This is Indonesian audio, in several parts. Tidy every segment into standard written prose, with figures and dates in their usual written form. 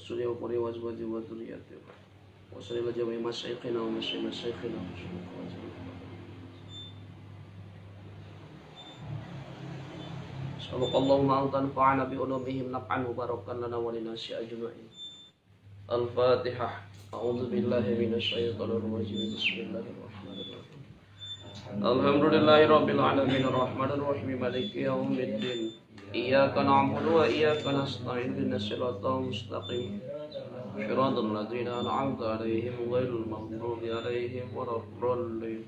وسلي وقري وأزواجه وذريته وصلي على جميع مشايخنا ومشايخنا سبق اللهم أن تنفعنا بعلومهم نفعا مباركا لنا وللناس أجمعين. الفاتحة. أعوذ بالله من الشيطان الرجيم. بسم الله الرحمن الرحيم. الحمد لله رب العالمين الرحمن الرحيم مالك يوم الدين. إياك نعبد وإياك نستعين اهدنا الصراط المستقيم صراط الذين أنعمت عليهم غير المغضوب عليهم ولا الضالين.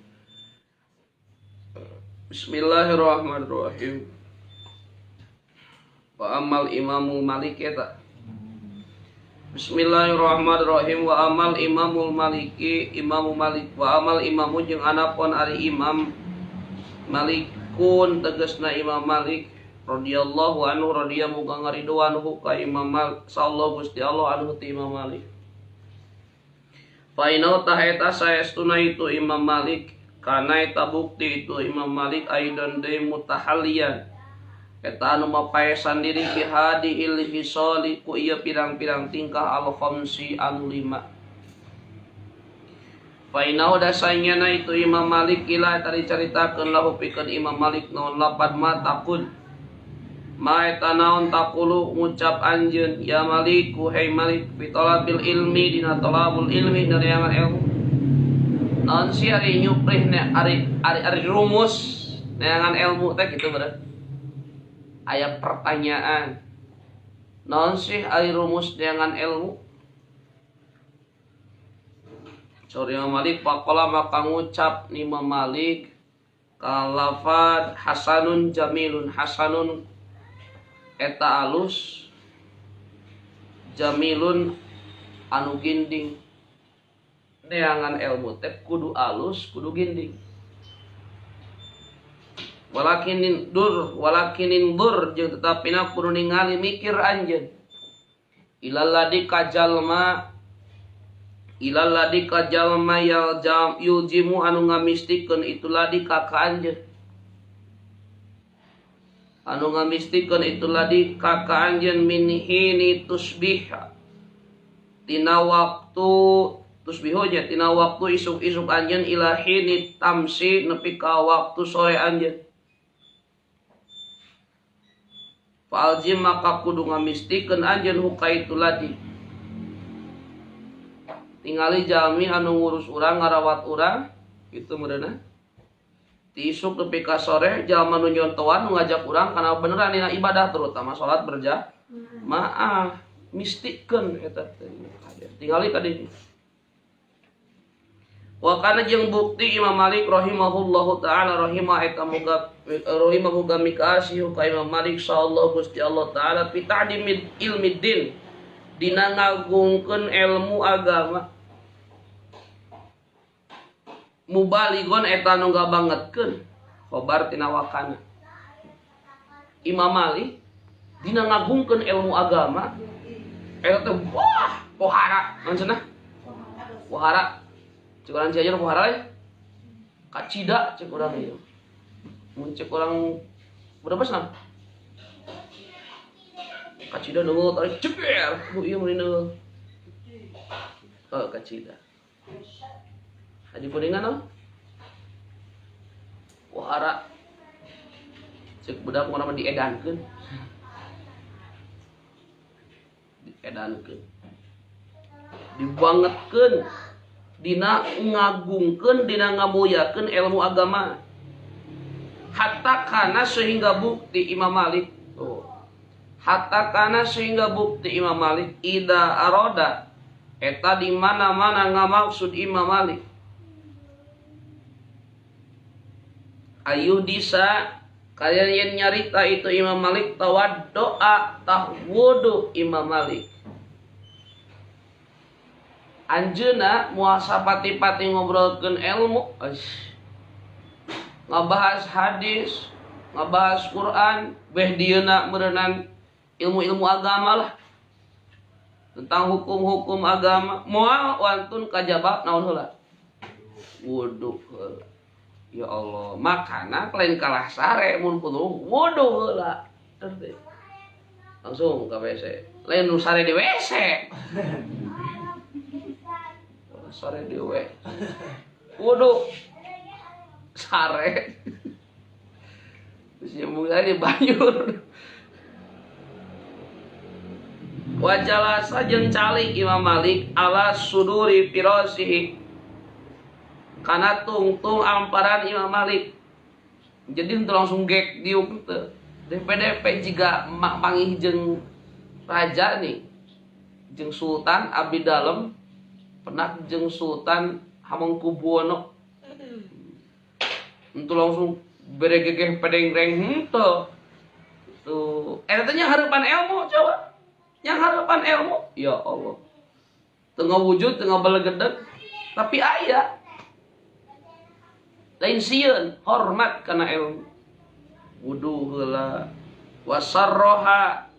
بسم الله الرحمن الرحيم. Wa amal imamu Malik eta. Bismillahirrahmanirrahim. Wa amal imamul Maliki imamu Malik. Wa amal imamu jeung anapun ari imam Malikun tegasna Imam Malik radhiyallahu anhu radhiya muga ngariduanhu ka Imam Malik sallallahu Gusti Allah anhu ti Imam Malik. Fa inau ta eta saestuna itu Imam Malik kana eta bukti itu Imam Malik aidan deui mutahalliyan eta anu mapaesan diri fi hadi ilhisali ku ieu pirang-pirang tingkah al-khamsi anu 5. Fa inau dasanyana itu Imam Malik ila eta dicaritakeun lahu pikeun Imam Malik naon lapad ma taqul. Ma eta naon taqulu ngucap anjeun ya Malik ku hai Malik fi talabil ilmi dina talabul ilmi neangan ilmu. Naon si ari nyuprih ne ari rumus neangan ilmu teh kitu bener. Aya pertanyaan naon sih ari rumus dengan ilmu. Sori Imam Malik faqala maka ngucap Imam Malik kalafad hasanun jamilun. Hasanun eta alus, jamilun anu ginding. Neangan ilmu teh kudu alus kudu ginding. Walakinin dur jeung tetapina kudu ningali mikir anjeun ilaladi kajalma yuljimu anu ngamistikeun itu ladi ka anjeun min hini tusbiha tina waktu tusbihonya tina waktu isuk-isuk anjeun ila hini tamsi nepi ka waktu sore anjeun. Fa'aljim maka kudu ngamistikeun anjeun hukaitu ladi. Tingali jalmi anu ngurus urang ngarawat urang kitu meureunna. Ti isuk nepi ka sore jalma nu nyontoan nu ngajak urang kana beneran dina ibadah terutama salat berjamaah mistikeun eta teh. Tingali ka dieu. Wa kana jeung bukti Imam Malik rahimahullahu taala rahimahu mikasih ka Imam Malik sallallahu Gusti Allah taala fi ta'dimil ilmi din dina ngagungkeun ilmu agama. Mubalighon eta nu ngabangetkeun khobar tina wakana. Imam Malik dina ngagungkeun ilmu agama eta teh wah pohara maksudna pohara cek urang Cianjur pohara we kacida cek urang ieu mun cek urang Brebes na kacida neungeut ari ceper ku ieu mun neungeut kacida adi kuningan naon pohara cek budak urang mah diedankeun dibangetkeun dina ngagungkeun dina ngamuyakeun ilmu agama hatta kana sehingga bukti Imam Malik ida aroda eta di mana-mana ngamaksud Imam Malik ayuh disa kalian yang nyarita itu Imam Malik tawaddoa tah wudu Imam Malik anjeuna muasa pati-pati ngobrolkeun ilmu ngabahas hadis ngabahas Quran beh dieuna meureunnan ilmu-ilmu agama lah tentang hukum-hukum agama moal wantun kajaba naon heula wudu heula ya Allah makana lain kalah sare mun kudu wudu heula langsung ke WC. Lain nu sare di WC. Sare di WC. Waduh. Sare. Terus mulai di banjur. Wajalah sajeng calik Imam Malik ala suduri firasihi kana tungtung amparan Imam Malik. Jadi itu langsung gek diuk teu. DPDP jiga panggih jeung raja nih. Jeung Sultan abdi dalem penak jeung Sultan Hamengkubuwono. Itu langsung beregegeh pedeng-reng henteu. Tuh, eta nya hareupan ilmu coba. Yang harapan ilmu, ya Allah. Tengah wujud, tengah belegedeg, tapi aya. Lain sieun, hormat karena ilmu. Wudu heula, wasarroha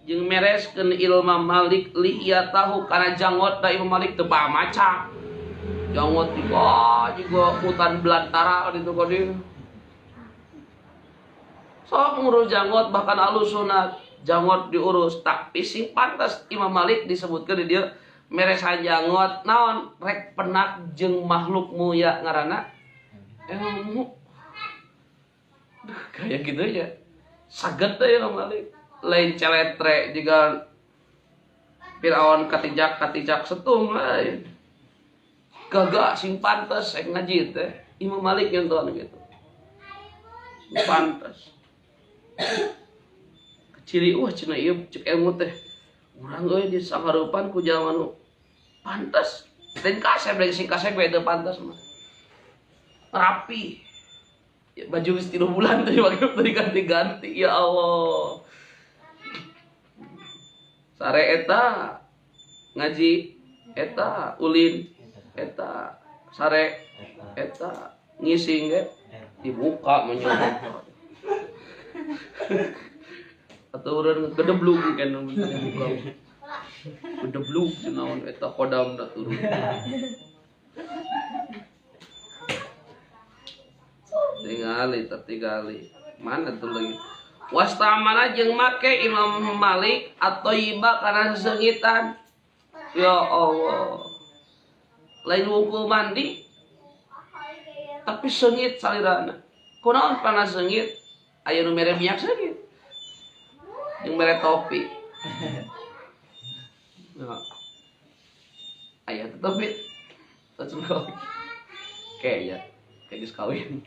jeung mereskeun Imam Malik lihiyatahu kana jangot da Imam Malik teu maca. Jangot juga hutan belantara ditu ka dieu. Sok ngurus janggot bahkan alus sunat. Jangot diurus, tapi sing pantas Imam Malik disebutkan di dia meresan jangot naon rek penak jeung makhluk muya ngaranna ilmu. Kayak gitu ya. Saged teh Imam Malik. Lain celetre juga Firaun katijak setung lain. Gagak sing pantas rek ngaji teh Imam Malik nyontohan gitu. Sing pantas. Ciri cenah ieu cek ilmu teh urang euy di sangarupan ku jalma nu pantes dan kasep dari sing kasep teu pantes mah rapi ya, baju geus 3 bulan teh make teu diganti-ganti ya Allah sare eta ngaji eta ulin eta sare eta ngising ge dibuka menyono atau orang gedeblug kan buka gedeblug naon eta kodam da turun tingali mana tuh lagi wastamana jeung make Imam Malik atau iba kana sesengitan ya Allah lain wungkul mandi tapi sengit salirana kunaon panas sengit aya nu mere minyak sengit yang mere topi. Nah. Ayah topi. Terus kawin. Kayak geus kawin.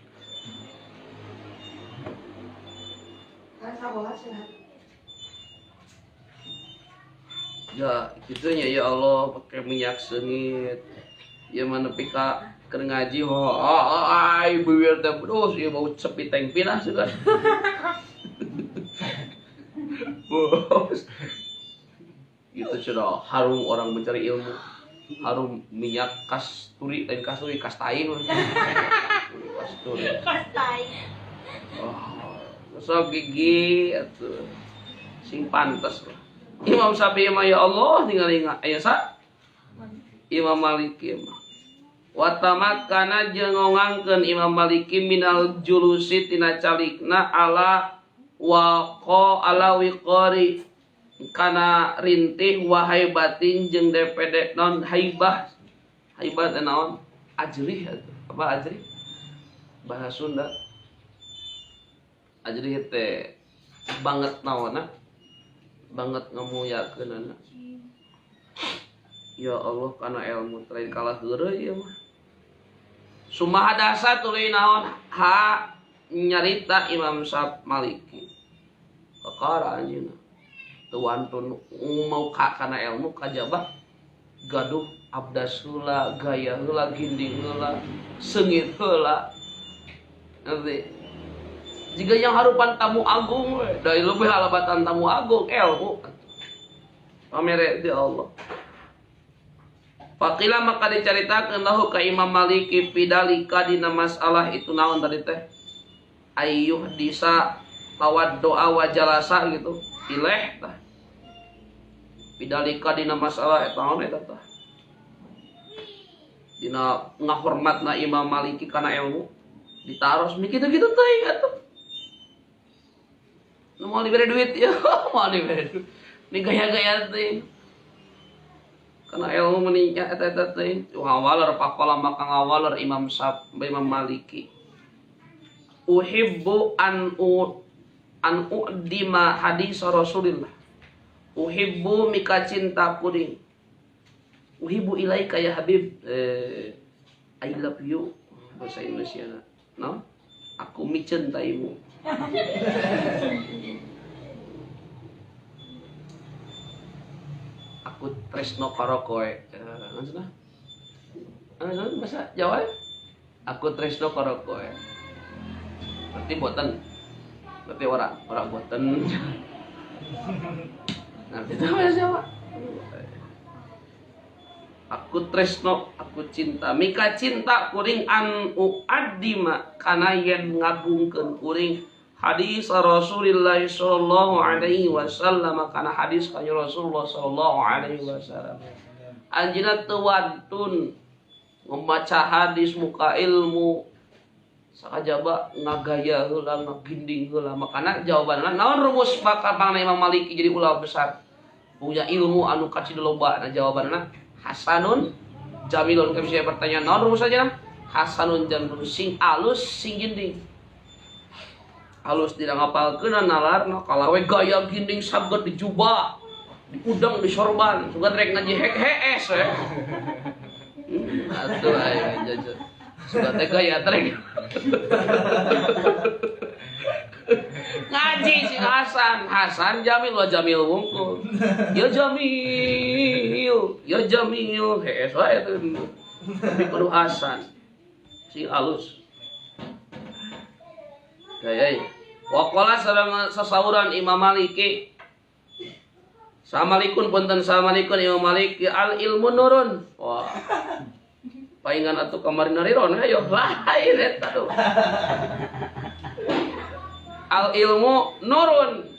Ya, gitunya ya Allah pakai minyak sengit. Ya mana pika keur ngaji ai bibir teh terus ieu bau sepi teng pinah sugan. Bos, itu sudah harum orang mencari ilmu, harum minyak kasturi dan kasturi kastain, kasturi. Oh, so gigi atau sing pantas lah. Imam Syafi'i mah ya Allah tinggal ingat aya sa Imam Maliki mah. Wa tamakkana jeung ngangkeun Imam Maliki minal julusi tina calikna ala waqo ala wiqari kana rintih wa haibatin jeung DPD non haibah naon ajrih apa ajrih bahasa Sunda ajrih teh banget naonna banget ngamuyakeunana ya Allah kana ilmu lain kalah heureuy ieu mah sumaha dasar tuluy naon ha nyarita Imam Maliki kakara anjeunna teu wantun mau kana ilmu kajabah gaduh abdas heula gaya heula ginding heula seungit heula ngerti jika yang harupan tamu agung we da leuwih halabatan tamu agung ilmu pamere di Allah Faqila maka dicaritakeun lahu ka Imam Maliki pidalika dina masalah itu naon tadi teh ayyuh disa tawad doa wa jalasa gitu ileh tah bidalika dina masalah eta naon eta tah dina ngahormatna Imam Maliki kana ilmu ditaros mi kitu-kitu teuing atuh mau diberi duit ya, mau diberi duit. Ini gaya-gaya teh. Karena ilmu meningkat eta teh. Ngawaler pakola maka ngawaler Imam Maliki. Uhibbu an u'dima hadis Rasulillah. Uhibbu mika cinta kuring. Uhibbu ilaika ya Habib. I love you bahasa Indonesia. No? Aku mencintaimu. Aku tresno karo kowe. Maksudna? Bahasa Jawa? Aku tresno karo kowe. Berarti boten. Berarti orang boten. Ngerti ta bahasa Jawa? Aku tresno, aku cinta. Mika cinta kuring an uaddima kana yen ngagungkeun kuring hadis Rasulullah sallallahu alaihi wasallam kana hadis kanjeng Rasulullah sallallahu alaihi wasallam. Anjeunna teu wantun membaca hadis muka ilmu sakajaba ngagaya heula ngaginding heula. Makana jawabanna naon rumus bakal pangna Imam Maliki jadi ulama besar punya ilmu anu kacida loba. Nah jawabanna hasanun jamilun. Kami saya bertanya naon rumus saja nah? Hasanun jamilun sing alus sing ginding. Halus tidak ngapalkeun nalarna kalawe gaya ginding saged dijubah, diudang, disorban, sugan rek ngaji hees we. Atuh aya jajan. Sugan teh gaya trek. Ngaji si Hasan Jamil wa Jamil wungkul. Ya Jamil hees wae teh. Tapi kudu Hasan. Si alus. Gaya. Waqala sareng sasauran Imam Maliki. Assalamualaikum punten assalamualaikum Imam Maliki al ilmu nurun. Wah. Paingan atuh kamari nariron ayo lain eta tuh. Al ilmu nurun.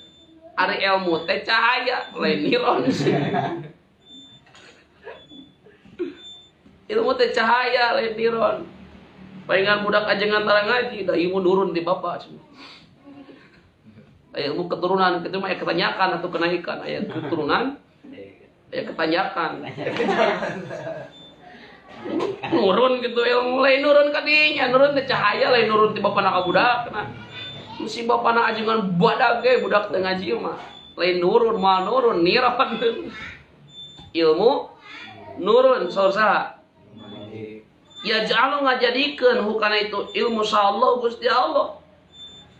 Ari ilmu teh cahaya lain niron sih. Ilmu teh cahaya lain niron. Paingan budak ajengan tara ngaji da ilmu nurun di bapak semua. Ilmu keturunan itu mah ketanyakan atau kenaikan ayat keturunan ayat ketanyakan nurun gitu ilmu lain nurun kadinya nurun teh cahaya lain nurun ti bapana ka budak nah mesti bapana ajengan badag ge budak teu ngaji mah lain nurun mah nurun niron ilmu nurun saha ya jalo ngajadikeun hukana itu ilmu sallallahu Gusti Allah.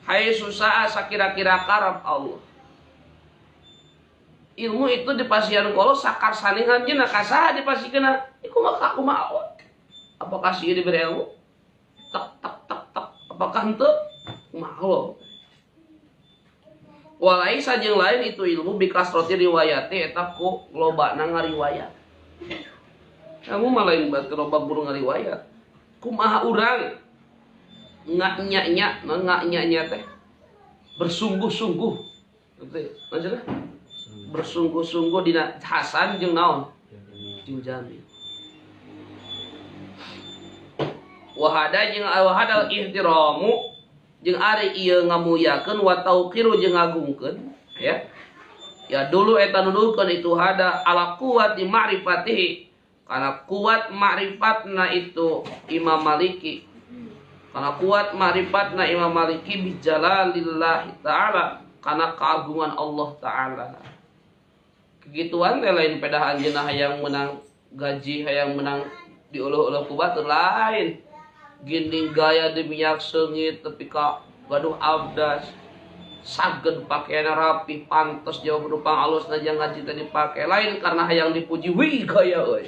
Hai susah sakira-kira karab Allah. Ilmu itu dipasieun ku Allah sakar saningan jeung kasaha dipasikeun. Iku mah aku mah apakah sih diberi ilmu? Tak. Apakah henteu? Mah Allah. Walai sajeng lain itu ilmu bikasroti riwayati eta ku lobana ngariwayat. Kamu mah lain bae loba guru ngariwayat. Kumaha urang ngaknya teh bersungguh-sungguh gitu maksudnya bersungguh-sungguh dina Hasan jeung naon jeung Jamil wahadal ihtiramu jeung ari ieu ngamuyakeun wa tauqiru jeung ngagungkeun ya dulu eta nuduhkeun itu hada ala quwati ma'rifatihi kana kuat ma'rifatna itu Imam Maliki. Karena kuat ma'rifatna Imam Maliki bijalalillahi ta'ala karena keagungan Allah ta'ala. Kegituan teh lain pedah anjeunna hayang menang gaji hayang menang diuluh-uluh ku batur lain. Ginding gaya di minyak seungit tepi ka gaduh abdas. Saged pakaian rapi pantes jauh berupang alusna jeung ngaji teh dipake lain karena hayang dipuji wih gaya euy.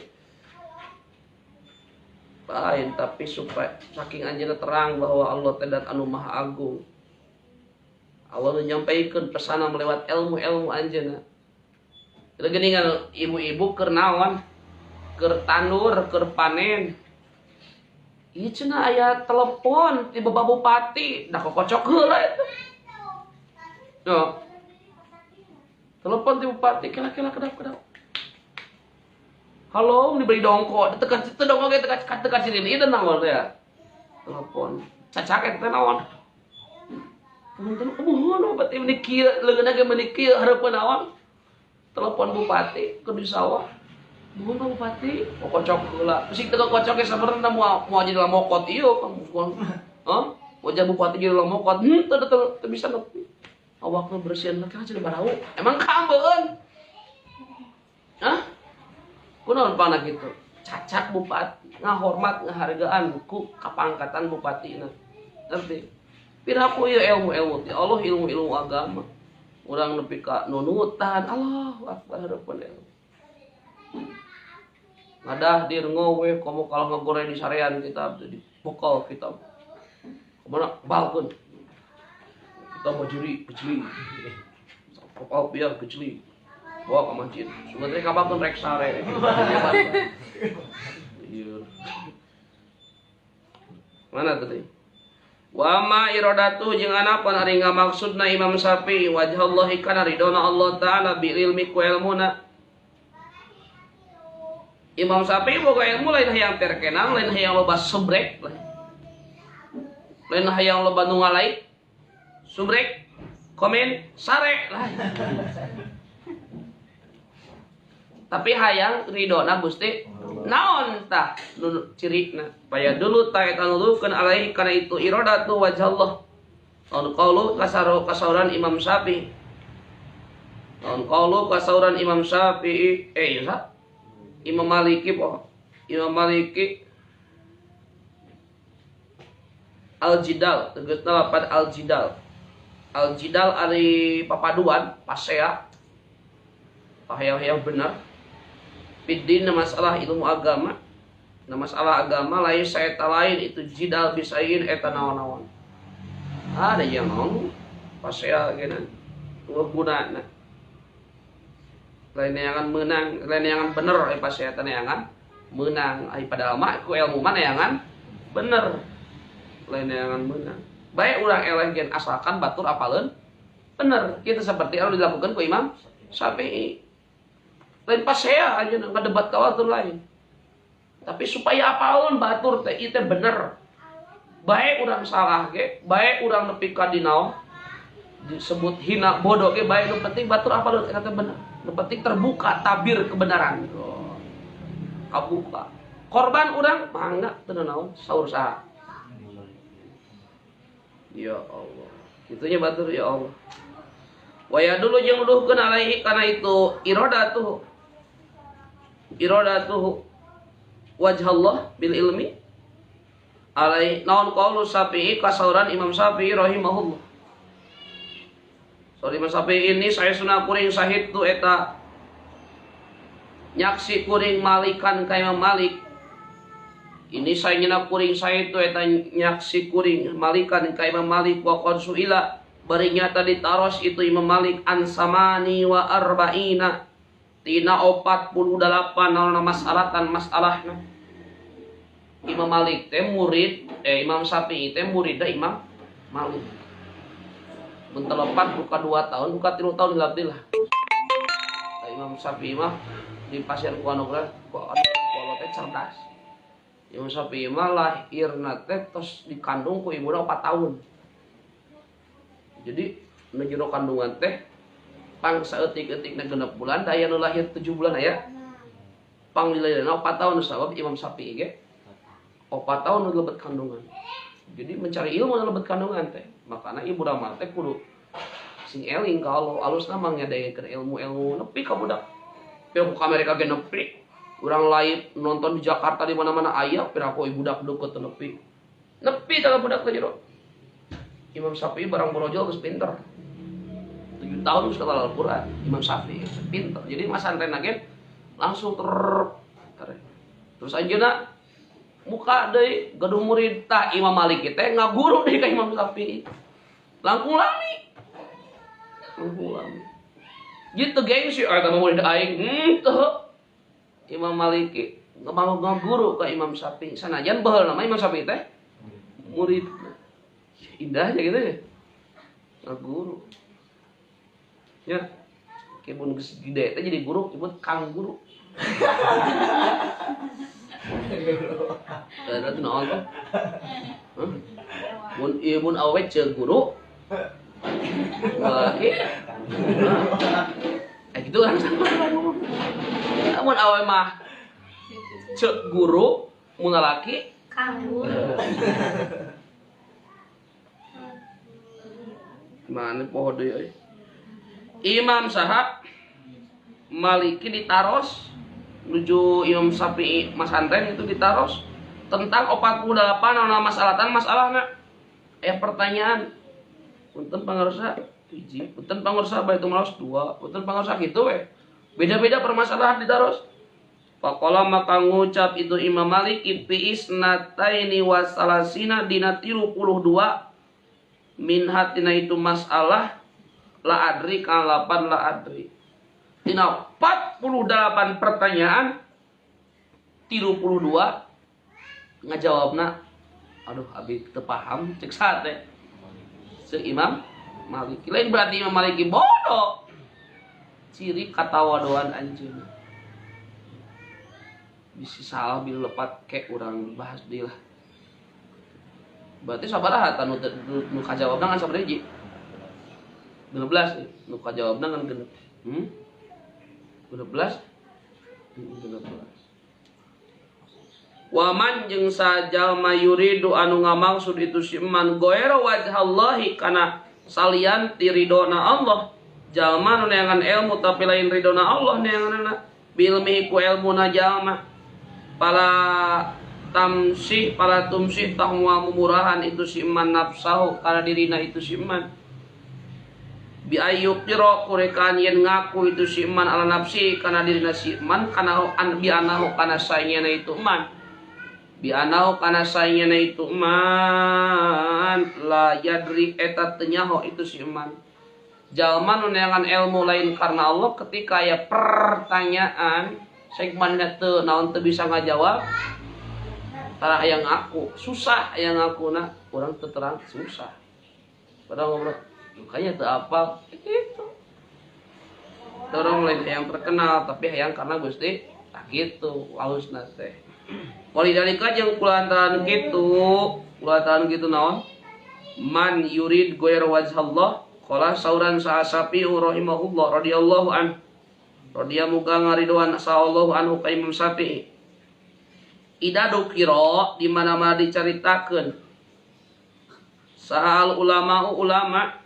Lain tapi supaya saking anjeunna terang bahwa Allah teh dat anu maha agung. Allah menyampaikan pesanan melewat ilmu-ilmu anjeunna. Kita geuningan ibu-ibu keur naon? Keur tandur, keur panen. Ieu cenah aya telepon ti Bapak Bupati, da kokocok heula eta. Yo. Telepon ti Bupati kira-kira kedap. Halo, diberi dongko, tekan dongko ge tekan sini ieu naon teh ya. Telepon. Cacaket teh naon? Punten mohon bupati meuni kieu leungeunna ge meuni kieu hareupeun naon? Telepon bupati ke di sawah. Mohon Pak Bupati, kocok heula. Sing teu kocok ge sabenerna moal jadi lamokot ieu kan. Hah? Wajah bupati jadi lamokot. Teu bisa nepi. Awakna bersihan kan jadi barau. Emang kambeun. Hah? Kunaon pana kitu? Cacak bupati, ngahormat, ngahargaan ku kapangkatan bupatina. Ngerti? Piraku ieu ilmu-ilmu ti Allah, ilmu-ilmu agama. Urang nepi ka nunutan, Allahu Akbar hareupeun ilmu. Ngadah dir ngowe komo kalau ngagore di sarean kitab di bokal kitab. Kemana balkeun. Kita mau juri kecili. Kopal biar kecili. Bawa ke masjid. Sebenarnya kapan rek sare. Iya. Mana tadi? Wa ma iradatu jeung anapan ari ngamaksudna Imam Syafi'i wajhallahi kana ridona Allah taala bil ilmi ku ilmuna. Imam Syafi'i boga ilmu lain hayang terkenang, lain hayang loba subrek, lain hayang loba nu ngalaik, subrek, komen, sare lah. Tapi hayang ridona Gusti naon tah nu cirina paya dulu ta eta nulukeun alaihi kana itu iradatu wajhallah. Lawan qaulu kasauran Imam Syafi'i. Lawan qaulu kasauran Imam Syafi'i ya Imam Maliki Imam Maliki Al-Jidal tegasna lapan Al-Jidal. Al-Jidal ari papaduan pasea pahayang-hayang benar fiddin masalah ilmu agama. Na masalah agama lain saeta lain itu jidal bisain eta naon-naon. Ada yang naon pasea geuna gunana. Lain neangan menang, lain neangan bener pasea eta neangan menang. Ai padahal mah ku ilmu mah neangan bener. Lain neangan menang. Bae urang eleh gen asalkan batur apaleun bener. Kitu seperti anu dilakukan ku Imam Syafi'i. Lain pasea aja ngadebat ka batur lain. Tapi supaya apalun batur teh ieu teh bener. Bae urang salah ge, bae urang nepi ka dinaon disebut hina bodoh ge bae nu penting batur apalun eta teh bener. Nu penting terbuka tabir kebenaran. Kabuka. Korban urang mangga teu naon saur saha. Ya Allah. Itunya batur ya Allah. Waya dulu jeung nuduhkeun alaihi kana itu iradatuhu wajhallah bil ilmi alai naon qaulu Syafi'i kasauran Imam Syafi'i rahimahullah. Imam Syafi'i ini saya sunah kuring sahid tu eta nyaksi kuring malikan ka Imam Malik. Ini saya nyana kuring sahid tu eta nyaksi kuring malikan ka Imam Malik wa qad suila bari nyata ditaros itu Imam Malik an samani wa arba'ina tina 48 naon masalahna masalahna. Imam Malik teh murid Imam Syafi'i teh murid Imam Malik. Mun telepat buka 2 tahun, buka 3 tahun dilabdi lah. Imam Syafi'i mah di pasien ku anu teh cerdas. Imam Syafi'i mah lahirna teh tos dikandung ku ibuna 4 tahun. Jadi nu jero kandungan teh pang saeutik-eutikna 6 bulan, daya nu lahir 7 bulan aya. Pang dilairna 4 tahun sabab Imam Syafi'i ge 4 tahun nu lebet kandungan. Jadi mencari ilmu nu lebet kandungan teh. Makana ibu ramal teh kudu sing eling kalau alusna mah ngadayekeun ilmu-ilmu nepi ka budak. Piraku ka Amerika ge nepi. Urang lain nonton di Jakarta di mana-mana aya piraku budak deukeut nepi. Nepi tah budak teh jero. Imam Syafi'i barang borojol geus pinter. 7 tahun geus hafal Al-Qur'an. Imam Syafi'i pinter. Jadi masantren ge langsung terus anjeunna muka deui gedung murid tah Imam Malik teh ngaguru deui ka Imam Syafi'i. Langkung lami. Gitu gengsi eta murid aing. Teu. Imam Malik ngaguru ka Imam Syafi'i. Sanajan baheul nama Imam Syafi'i teh murid. Indah aja gitu ya. Ngaguru. Ya. Kebun geus gede teh jadi guru disebut kang guru. Ada tuh naon tuh? Mun awet ceuk guru, Laki. Gitu kan. Namun awe mah cek guru mun laki Kanggu. mana poho deui euy. Imam Sahab Maliki ditaros menuju Imam Syafi'i Masantren itu ditaros tentang 48 nama masalahna aya pertanyaan punten pangarsa hiji punten pangarsa Baitul Malos 2 punten pangarsa kitu we beda-beda permasalahan ditaros faqala maka ngucap itu Imam Malik fi isnataini wa salasina dina 32 min hatina itu masalah la adri kang 8 la adri tina 48 pertanyaan 32 ngajawabna aduh abi teu paham cek sate Imam Malik lain berarti Imam Malik bodoh ciri katawadoan anjeun bisa salah bila lepat kayak urang bahas deui lah berarti sabaraha nu kajawabna kan sabaraha hiji 16 nu kajawabna kan genep 16 Waman jeung sajalma yuridu anu ngamaksud itu siman goero wajhallahi kana salian ti ridona Allah jalma nu neangan ilmu tapi lain ridona Allah neanganna bilmihi ku ilmuna jalma pala tumsih tahwa mumurahan itu siman nafsahu kana dirina itu siman bi ayyukira kurekan yen ngaku itu siman ala nafsi kana dirina siman kana bi anahu kana saenyana itu man bi anahu kana saenyana itu man la yadri eta teu nyaho itu siman jalma nu neangan ilmu lain karena Allah ketika aya pertanyaan segmanna teu naon teu bisa ngajawab tara aya ngaku susah aya ngakuna urang teu terang susah padahal ngobrol makanya teu apal gitu dorong lain yang terkenal tapi hayang karena Gusti tah gitu halusna teh walidalika jeung kulantaran kitu naon man yurid ghair wajhallah qala sauran sahasapi rahimahullah radhiyallahu an radhiya muga ngaridoan sallallahu anhu ka Imam Syafi'i idadu kira di mana-mana dicaritakeun sahal ulama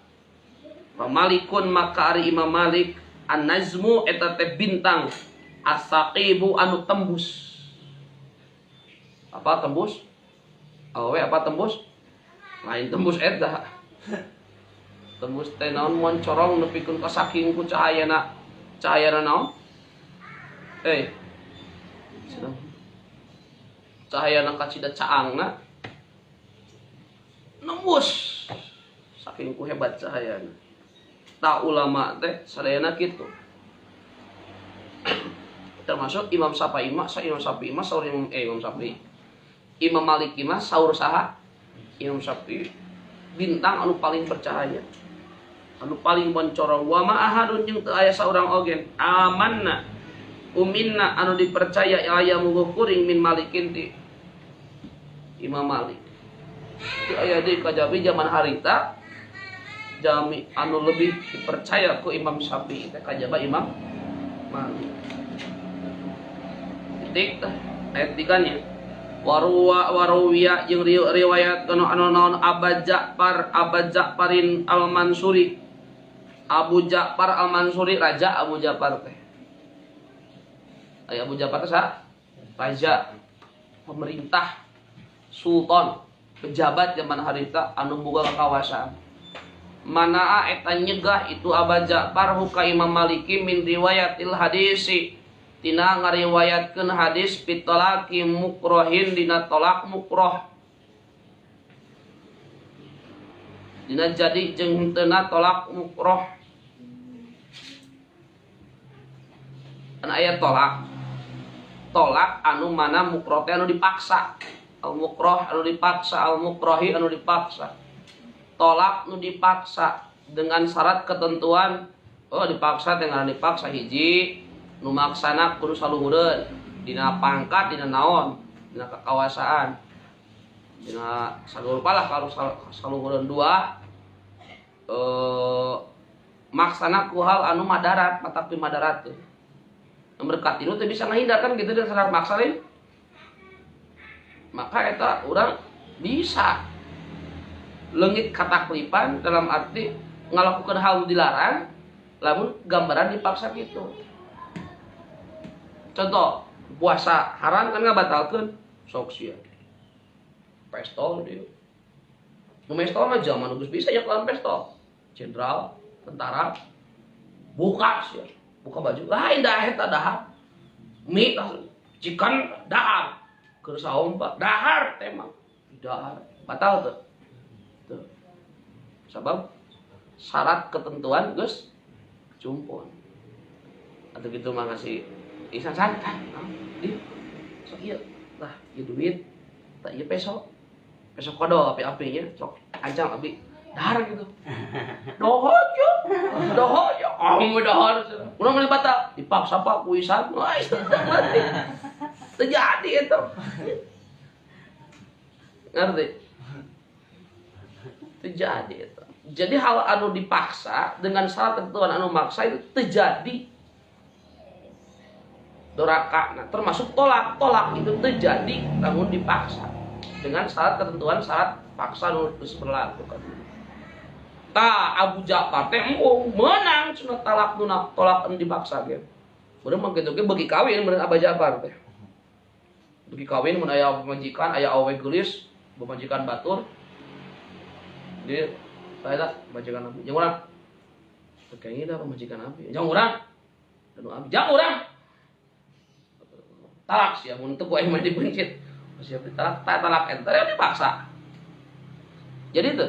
Pamalikun maka ari Imam Malik an-najmu eta teh bintang as-saqibu anu tembus. Apa tembus? Awe apa tembus? Lain tembus eta. Tembus teh naon mun corong nepikeun ka saking ku cahayana naon? Cahayana ka cida caangna nembus saking ku hebat cahayana. Tak ulama teh sadayana kitu. Termasuk Imam Syafi'i mah saur Imam Syafi'i. Imam Malik mah saur saha? Imam Syafi'i. Bintang anu paling bercahaya. Anu paling mencorong wa ma ahadun jeung teu aya saurang ogen amanna uminna anu dipercaya aya muguh kuring min Malikin ti Imam Malik. Itu aya di kajabi zaman harita jami anu lebih dipercaya ku Imam Syafi'i teh kajaba Imam Malik. Titik tah ayat 3-nya. Waruwiya jeung riwayat kana anu naon Abu Ja'farin Al-Mansuri. Abu Ja'far Al-Mansuri raja Abu Ja'far teh. Abu Ja'far teh sa? Raja, pemerintah, sultan, pejabat zaman harita anu boga kakawasan. Manaa eta nyegah itu Abu Ja'far ka Imam Maliki min riwayatil hadisi tina ngariwayatkeun hadis pitolaki mukrohin dina tolak mukroh dina jadi jeung henteu tolak mukroh ana aya tolak anu mana mukroh teh anu dipaksa al mukroh anu dipaksa al mukrohi anu dipaksa tolak nu dipaksa dengan syarat ketentuan dipaksa dengan dipaksa hiji nu maksana kudu saluhureun dina pangkat dina naon dina kekawasaan dina saluruh palah kalau saluhureun 2 maksana ku hal anu madarat matapi madarat tuh berkat itu tuh bisa menghindarkan gitu dan serang maksa lain maka eta orang bisa leungit kataklipan dalam arti ngalakukan hal dilarang lamun gambaran dipaksa gitu. Contoh puasa haram kan ngabatalkeun sok sia pestol dia nu pestol mah zaman geus bisa ya lawan pestol jenderal tentara buka sih buka baju lain dah eta dahar mie chicken dahar keur saum Pak dahar tema dahar batal tuh sabab syarat ketentuan geus cumpun atau gitu mah ngasih isan santai di sok ieu lah ieu duit tak ieu peso kodo api-apinya sok ancam abi dahar gitu dohojo kamu dahar udah mulai batal dipaksa Pak kuisan wah mati terjadi itu ngerti terjadi itu jadi hal anu dipaksa dengan syarat ketentuan anu maksa itu terjadi doraka nah termasuk tolak itu terjadi namun dipaksa dengan syarat ketentuan syarat paksa anu berlaku kan ta Abu Ja'far teh menang cenah talak tolak anu dipaksa ge bener mah kitu ge bagi kawin bener Abu Ja'far teh bagi kawin mun aya pemajikan aya awe geulis pemajikan batur dia saya tak majikan Nabi jeung urang kayaknya dah pemajikan Nabi jeung urang dan Abi jeung urang talak sia mun teu ku aing mah dipencit siap ditalak talak enter dipaksa jadi itu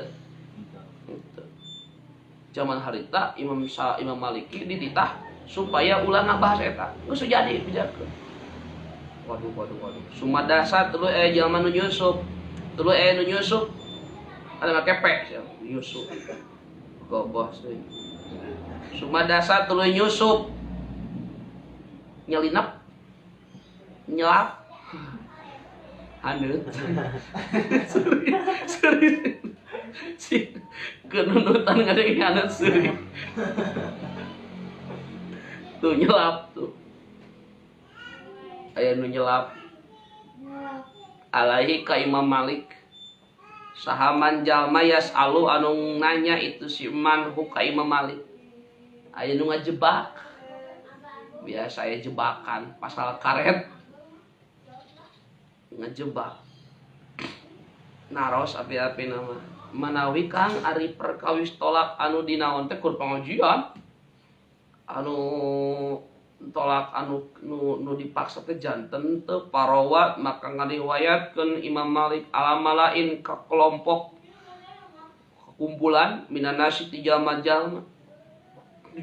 zaman harita Imam Maliki dititah supaya ulah ngabahas eta geus jadi pijarkeun waduh sumadasa tuluy zaman nu Yusuf tuluy nu Yusuf ada kepe sia Yusuf goboh sih sumadasa tuluy Yusuf nyelinap nyelap haneut serius si kenunutan ngadeng haneut serius tuh nyelap tuh aya nu nyelap alaihi ka Imam Malik sahaman jalma yasalu anu nanya itu si man hu ka Imam Malik aya nu ngajebak biasa aya jebakan pasal karet ngejebak naros api-api nama manawi kang ari perkawis tolak anu dinaon teh kur pangajian anu tolak anu nu dipaksa teh janten teu parawat maka ngariwayatkeun Imam Malik alamalain ka kelompok kumpulan minanasi ti jalma-jalma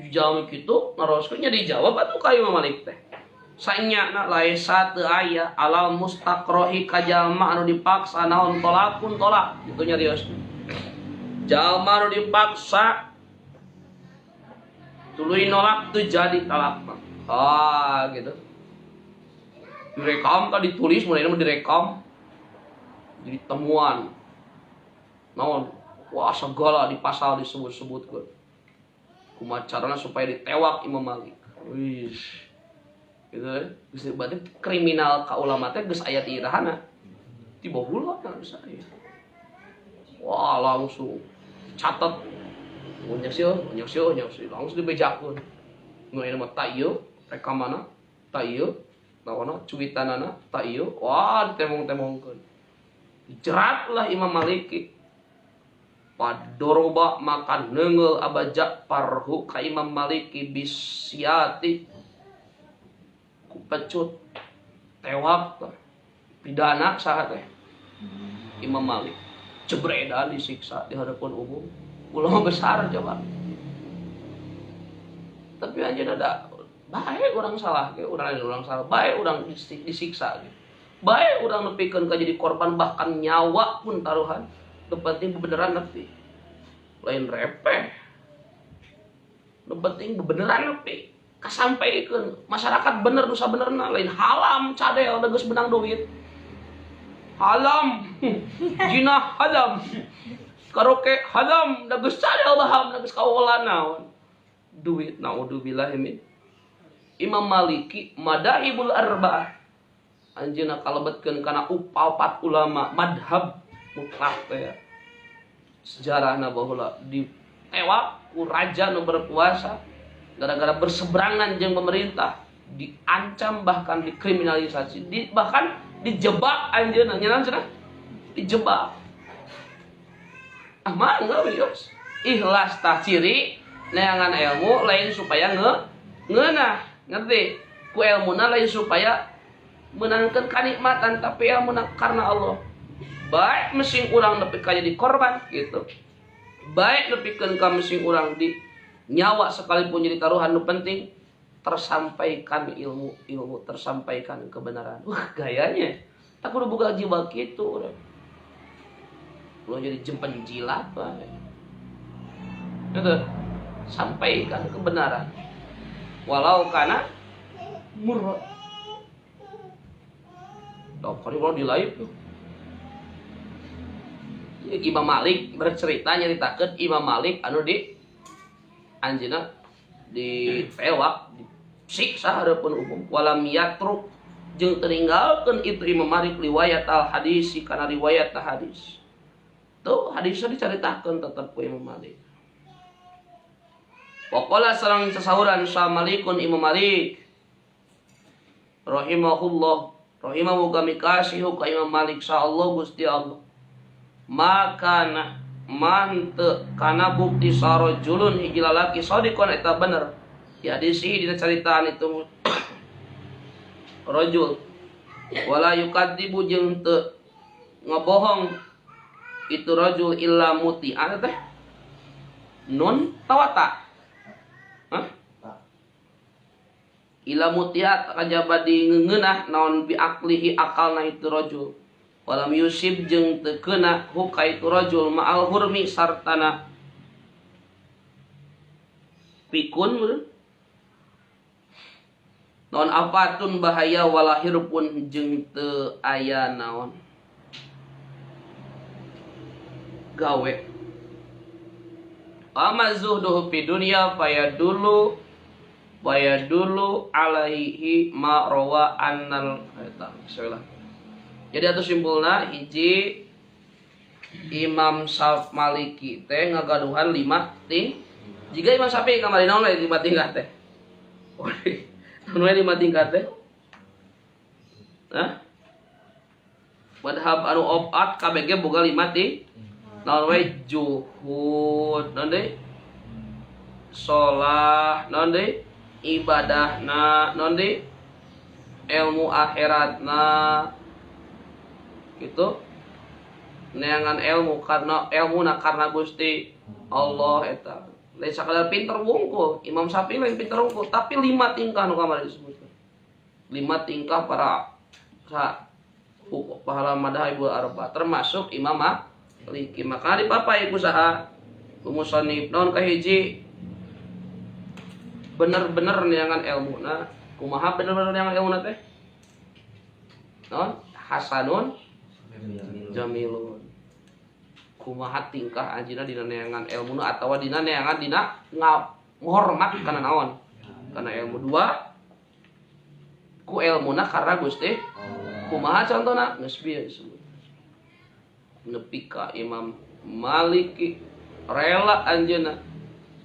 jalma kitu naroskeun nya dijawab atuh ka Imam Malik teh sanyana laisa teu aya alal mustaqrohi ka jalma anu dipaksa naon tolakun tolak kitu nyarios jalma anu dipaksa tuluy nolak teu jadi talak gitu direkam kan ditulis mulai direkam jadi temuan naon wah segala di pasal disebut-sebutkeun kumaha carana supaya ditewak Imam Malik wih gitu geus berarti kriminal ka ulama teh geus aya ti irahana ti baheula geus aya wah langsung catat nyaksieun langsung dibejakeun nu ieu mah ta ieu rekamana ta ieu nawana cuitanana ta ieu wah ditemong-temongkeun dijeratlah Imam Maliki padoroba makan neungeul Aba Ja'far hu ka Imam Maliki bisyati ku pecut tewak pidana saha teh Imam Malik jebredan disiksa di hadapan umum ulama besar coba tapi anjeun ada bae urang salah ge urang salah bae urang disiksa ge bae urang nepikeun ka jadi korban bahkan nyawa pun taruhan teu penting bebeneran nepi lain repeh nu penting bebeneran nepi kasampaikeun masyarakat bener nu sabenerna lain halam cadel da geus benang duit halam jinah halam karaoke hadam da geus sadel baham da geus kawolan naon duit naudzubillah min. Imam Maliki madahibul arba'ah anjeunna kalebetkeun kana upat ulama madhab mutlak teh sejarahna baheula ditewak ku raja nu berkuasa gara-gara berseberangan jeung pemerintah, diancam bahkan dikriminalisasi, bahkan dijebak anjeunna nyeunah cenah dijebak. Mah geus ikhlas tah ciri neangan ilmu lain supaya ngeunah. Ngerti? Ku ilmuna lain supaya menangkan kanikmatan, tapi ilmuna karena Allah. Baik mesin urang nepi ka jadi korban gitu. Baik nepikeun ka mesin urang di nyawa sekalipun jadi taruhan, nu penting tersampaikan ilmu, tersampaikan kebenaran. Wah, gayanya. Tak kudu boga jiwa kitu urang. Lu jadi jempen jilat bae. Gitu. Sampaikan kebenaran. Walau kana murad. Dokter kalau di live tuh. Imam Malik bercerita nyaritakeun Imam Malik anu di anjeunna di tewak disiksa hareupeun umum walam yatruk jeung tinggalkeun itu Imam Malik riwayat al hadis kana riwayat hadis. Tuh hadisnya dicaritakeun tetep ku Imam Malik. Waqala sareng sasahuran Malikun Imam Malik rahimahullah rahimahu kami kasihu ka Imam Malik saallah Gusti Allah makana mante kana bukti sarojulun hiji lalaki sadiqon eta bener ya disi dina caritaan itu rajul wala yukadzibu jeung teu ngabohong itu rajul illa muti ada teh nun tawata ila mutiat kajaba di ngeunah naon bi aklihi akalna itu rajul walam yusib jeung teu keuna huka itu rajul ma'al hurmi sartana pikun naon afatun bahaya walahir pun jeung teu aya naon gawe ama zuhduhu fi dunya dulu alaihi ma rawa annal jadi atuh simpulna hiji Imam Maliki teh ngagaduhan 5 ting jika Imam Syafi'i kamari naon we 5 tingkat teh naon we 5 tingkat teh madhab anu opat KBG boga 5 ting naon we juhud naon deui shalah naon deui ibadahna naon deui ilmu akhiratna gitu neangan ilmu karena ilmuna karena Gusti Allah eta lain sakadar pinter wungkul Imam Syafi'i lain pinter wungkul tapi 5 tingkah nu kamari disebutkan 5 tingkah para pahala madhabul arba termasuk Imam Maliki maka dipapai ku saha musannif naon kahiji bener-bener neangan ilmuna kumaha bener-bener neangan ilmuna teh naon hasanun jamilun kumaha tingkah anjeunna dina neangan ilmuna atawa dina neangan dina ngahormat kana naon kana ilmu. 2 ku ilmuna karena Gusti kumaha contohna geus bieu disebut nepi ka Imam Maliki rela anjeunna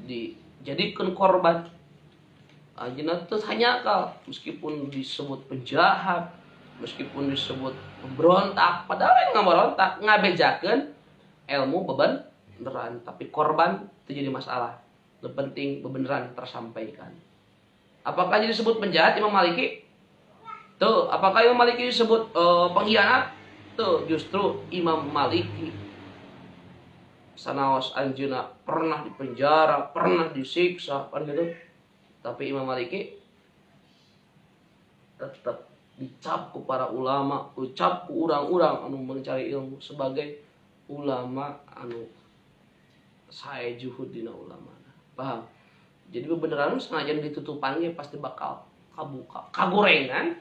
dijadikeun korban anjeunna teu hanyakal meskipun disebut penjahat meskipun disebut pemberontak padahal lain ngaberontak ngabejakeun ilmu bebeneran tapi korban itu jadi masalah yang penting bebeneran tersampaikan. Apakah jadi disebut penjahat Imam Maliki? Tuh, apakah Imam Maliki disebut pengkhianat? Tuh, justru Imam Maliki sanaos anjeunna pernah dipenjara, pernah disiksa, kan gitu. Tapi Imam Maliki tetap dicap ku para ulama, ucap ku urang-urang anu mencari ilmu sebagai ulama anu sae juhud dina ulama. Paham? Jadi bebeneran sengaja ditutupan ge pasti bakal kabuka. Kagorengan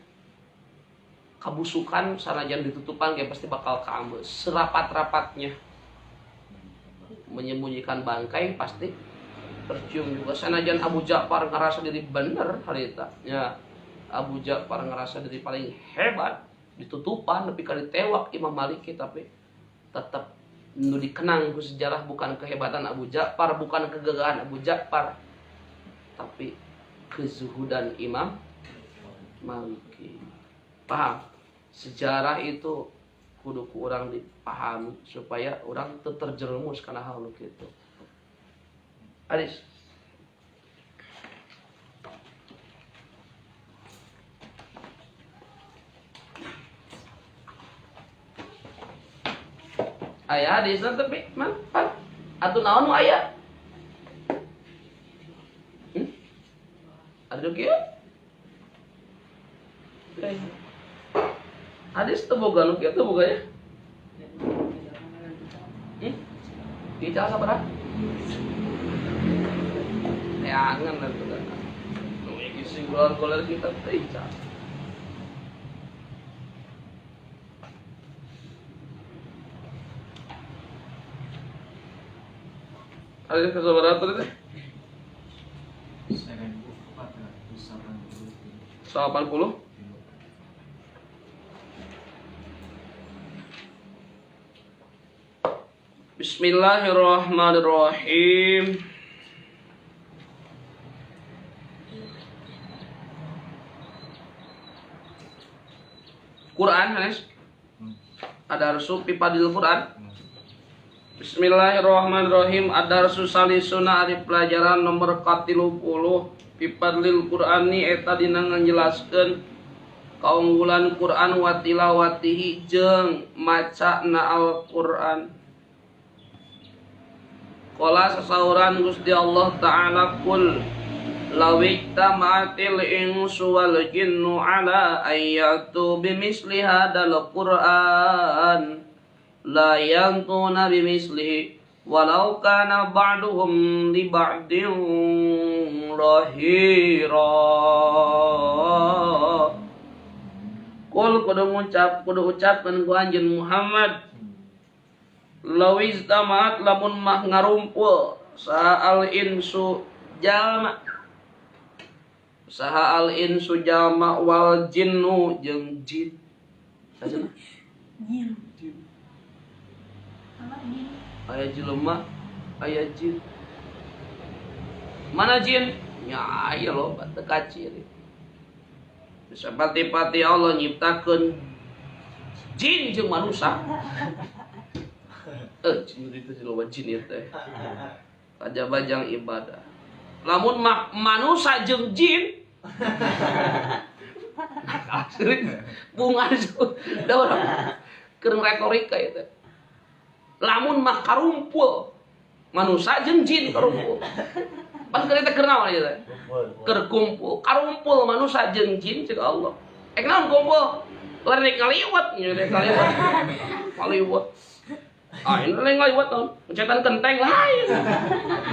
kabusukan sanajan ditutupan ge pasti bakal kaambeus serapat-rapatnya. menyembunyikan bangkai pasti tercium juga. Sanajan Abu Ja'far ngerasa diri bener harita ya, Abu Ja'far ngerasa diri paling hebat, ditutupan tapi kali tewak Imam Maliki, tapi tetap nu dikenang ku sejarah bukan kehebatan Abu Ja'far, bukan kegagahan Abu Ja'far, tapi kezuhudan Imam Maliki. Paham? Sejarah itu kudu ku urang dipahami supaya orang terjerumus kana hal kitu. Aris. Aya hadis tapi manfaat atuh naon nu aya? Ada kieu? Hadis teu boga nu kieu teu boga ya? Tidak sabar. Neangan lah tuh kan. Nu iki golar kita tidak. Ada kesabaran tuh deh. 80. Bismillahirrahmanirrahim. Quran Hanes. Ada harus pipadil Quran. Bismillahirrahmanirrahim. Ad-darsu salisuna ari pelajaran nomor 30 pipadlil Qur'ani eta dina ngajelaskeun kaunggulan Quran wa tilawatihi jeung macana Al-Qur'an. Qala sasauran Gusti Allah Ta'ala kul lawikta ma'atil insu wal jinnu ala ayyatu bimisli hadal Qur'an la yantuna bimislihi walau kana ba'duhum li ba'din rahira. Kul kudu ucapkeun ku anjeun Muhammad lawiz tamat lamun mah ngarumpul saha al insu jalma wal jinnu jeung jin. Sajana jin. Aya jelema, aya jin. Mana jin? Ya aya loba teu kacir. Sapati-pati Allah nyiptakeun jin jeung manusia. Jin itu loba jin ieu teh. Kajabajang ibadah. Lamun manusia jeung jin. Asli bunga da urang keur retorika ieu teh. Lamun mah karumpul manusia jeung jin karumpul. Pan keur eta keur naon ieu teh? Keur kumpul, karumpul manusia jeung jin ceuk Allah. Naon kumpul? Lari ngaliwat, nya teh ngaliwat. Ngaliwat. Ini ngaliwat naon? Ngecetan kenteng lain.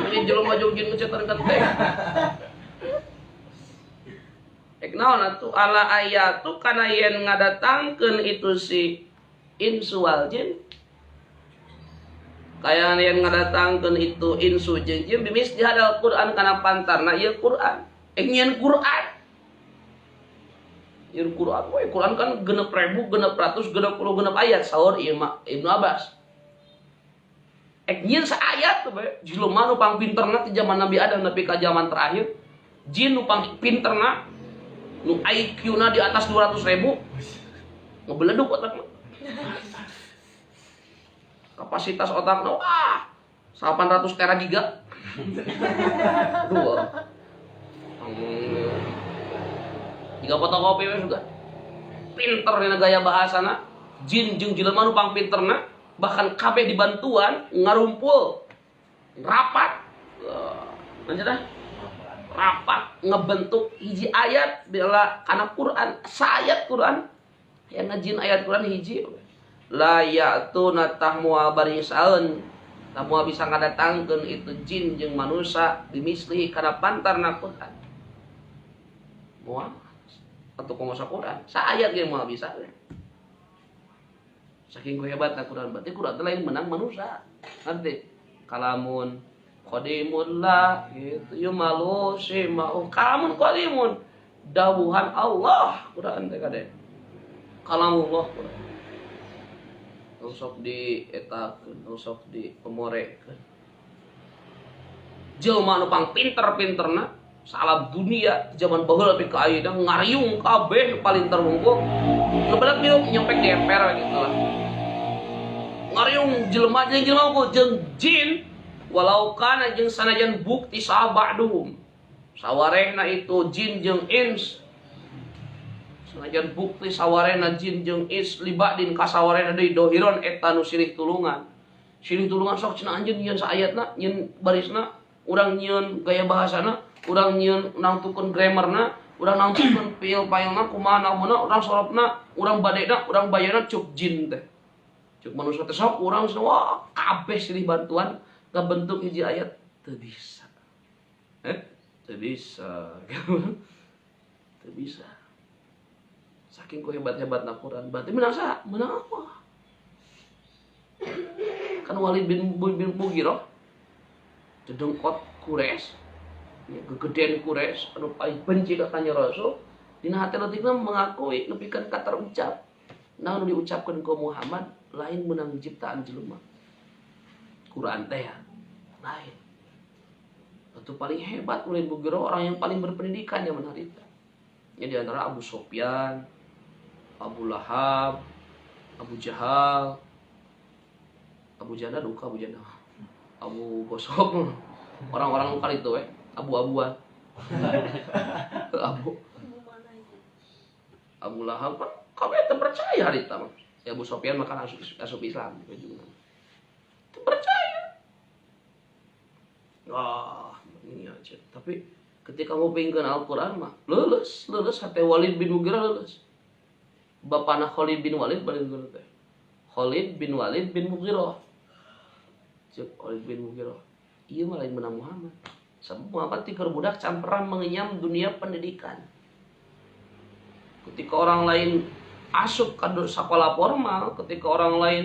Ini jelema jeung jin ngecetan kenteng. Naon atuh ala ayatu kana yen ngadatangkeun itu si insu wal jin. Kaya yang ngadatangkeun itu insu jeung jin bimis di hadal Quran kana pantarna ieu Quran. Nyieun Quran. Nyieun Quran we Quran kan 6.600 ayat saur ieu mah Ibnu Abbas. Nyieun saayat teh bae. Jelema nu pang pinterna ti zaman Nabi Adam nepi ka zaman terakhir. Jin nu pang pinterna nu IQ-na di atas 200.000 ngebeleduk otakna. Kapasitas otakna wah 800 teragiga. Dua. Tiga fotokopi we juga. Pinter dina gaya bahasana. Jin jeung jelema nu pang pinterna bahkan kabeh dibantuan ngarumpul rapat. Lanjut dah. Rapat ngebentuk hiji ayat bela kana Quran, saayat Quran. Aya jin ayat Quran hiji. La ya'tuna tahmu'a barisaun. Tahmu'a bisa ngadatangkeun itu jin jeung manusia bimislihi kana pantarna Quran. Moal atuh komosa Quran. Saayat ge moal bisa. Saking ku hebatna Quran, berarti Quran teh lain menang manusia. Ngerti? kalamun qadimun la gitu yumalu simau kalamun qadimun dawuhan Allah Quran teh kade kalamullah Quran sok di etakeun sok di pemorekeun jelema nu pang pinter-pinterna salah dunia zaman baheula tapi ka ayeuna ngariung kabeh paling terunggul lebedat milu nyompek di emper gitu lah ngariung jelema jeung jin walau kana jeung sanajan bukti sahabaduhum sawarehna itu jin jeung ins sanajan bukti sawarehna jin jeung ins libadin kasawarehna deui dohiron eta nu silih tulungan sok cenah anjeun nyieun saayatna nyieun barisna urang nyieun gaya bahasana urang nyieun nangtukeun grammarna urang nangtukeun fil-failna kumaha namunna urang sorobna urang badena urang bayana cuk jin teh cuk manusia teh sok urang wah kabeh silih bantuan ngabentuk hiji ayat teu bisa teu bisa teu bisa saking ku hebat-hebatna Quran berarti menang saha menang apa kan Walid bin Mughirah jedengkot Quraisy gegedean Quraisy anu paling benci ka Kanjeng Rasul dina hati leutikna mengakui nepikeun katar ucap naon diucapkeun ku Muhammad lain menang ciptaan jelema Quran teh lain itu paling hebat Walid bin Mughirah orang yang paling berpendidikan zaman harita ya di antara Abu Sufyan Abu Lahab Abu Jahal Abu Jahal duka Abu Jahal Abu Gosok orang-orang kali itu abu-abuan Abu Lahab kan kamu itu percaya harita mah ya Abu Sufyan makan asup Islam juga percaya wah ini aja tapi ketika mau pengen Al-Quran mah lulus hati Walid bin Mughirah lulus bapana Khalid bin Walid paling dulu teh Khalid bin Walid bin Mughirah cek Khalid bin Mughirah iya malah menang Muhammad semua apa tikar budak campuran mengenyam dunia pendidikan ketika orang lain asup ke sekolah formal ketika orang lain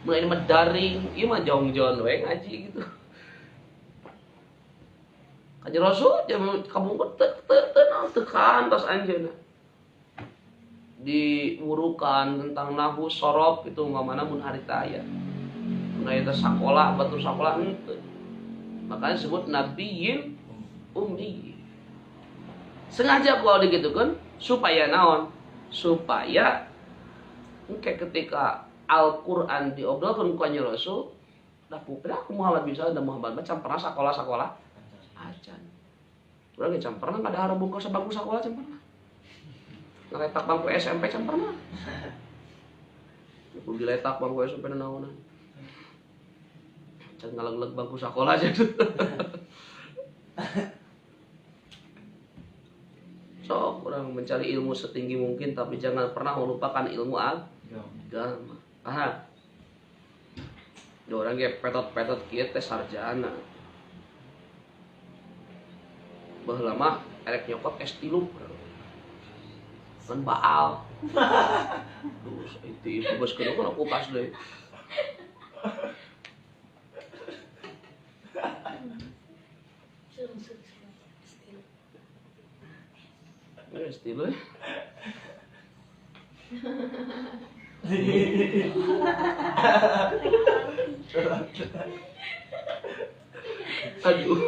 mulai daring iya mah jong-jong we ngaji gitu Kanjeng Rasul jam kamu tekan tas anjeunna diurukan tentang nahwu sorof itu mana mun harita aya mun aya sakola batur sakola henteu makanya disebut nabiyyin ummi sengaja kudu digitukeun supaya naon supaya engke ketika Al-Qur'an diobrolkeun ku Kanjeng Rasul da pupeda ku Muhammad bisa da Muhammad macam pernah sakola acan urang ge camperna kada hareup buka sabangku sakola camperna ngaletak bangku SMP camperna kudu diletak bangku SMP naonan can ngaleg-leg bangku sakola aja so orang mencari ilmu setinggi mungkin tapi jangan pernah melupakan ilmu agama aha orang ge petot-petot kieu teh sarjana baheula mah erek nyokot S3 kan baal terus itu bos kenapa aku pas deh estilo aduh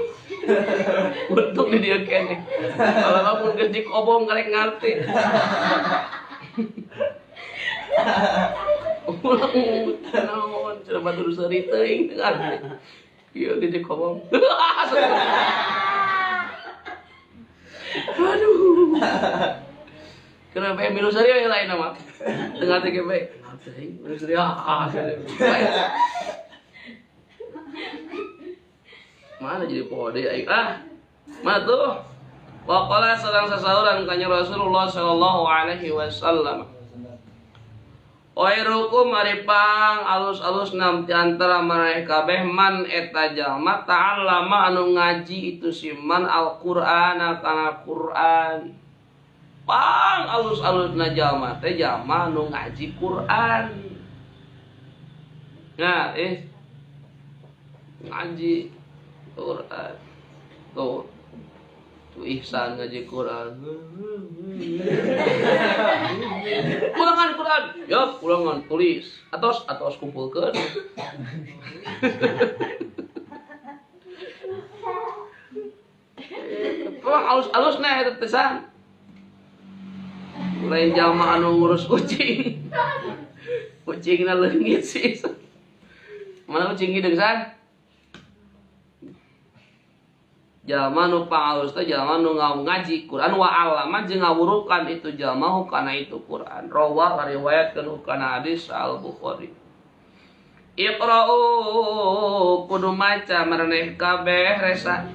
untung di dia kene kalau kamu gejik obong karek ngerti ulang naon cenah batur seuri teuing teu ngarti ieu gejik obong aduh kenapa yang milu seuri aya lain mah teu ngarti ge bae teuing milu seuri mana jadi pohon deh mana tuh waqala sedang sasahuran Kanjeng Rasulullah sallallahu alaihi wasallam Wairukum maripang alus-alus nam ti antara mereka kabeh man eta jalma ta'allama anu ngaji itu siman Al-Qur'an kana Qur'an pang alus-alusna jalma teh jalma anu ngaji Qur'an nah ngaji Quran. Tuh Ihsan ngaji Quran. Ulangan Quran. Ya, ulangan tulis. Atos kumpulkeun. Alus nah eta tesan. Lain jalma anu ngurus kucing. Kucingna leungit sih. Mana kucing hideung san? Jalma nu pangalus teh jalma nu ngaji Quran wa alama jeung ngawurukan itu jalma hukana itu Quran. Rawa ngariwayatkeun hukana hadis Al-Bukhari. Iqra'u kudu maca maraneh kabeh resa.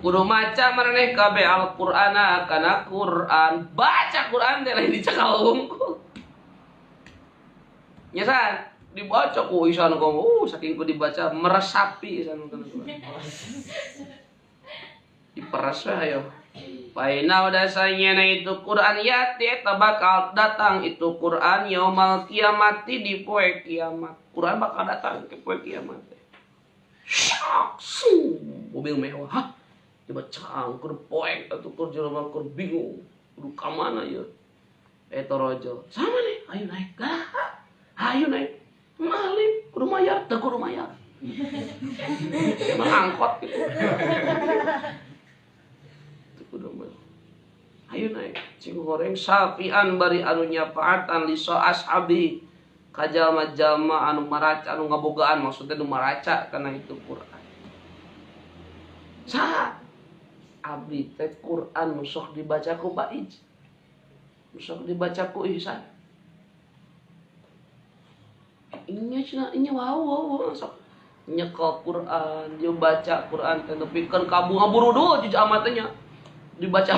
Kudu maca maraneh kabeh Al-Qur'ana kana Quran. Baca Quran teh lain dicakal hungkul. Nya san dibaca ku isan kamu saking ku dibaca meresapi isan kana Quran. Diperes we ayo. Paina dasanya itu Quran yati eta bakal datang itu Quran yaumal kiamati di poe kiamat. Quran bakal datang ke poe kiamat. Syak su mobil mewah. Hah? Dibaca angkur poek atuh kur jelema kur bingung. Kudu ka mana ieu? Eta rojol. Sama nih, ayo naik. Ayo naik. Malih kudu mayar, teu kudu mayar. Emang angkot gitu. Ayo naik cing goreng sapian bari anu nyafaatan li so ashabi kajalma-jalma anu maraca anu ngabogaan maksudnya anu maraca kana itu Quran. Sa abdi teh Quran nu sok dibaca ku Baij. Nu sok dibaca ku Ihsan. Inya wow sok nyekel Quran, dia baca Quran teh nepikeun ka bunga burudu jeung amat teh nya dibaca.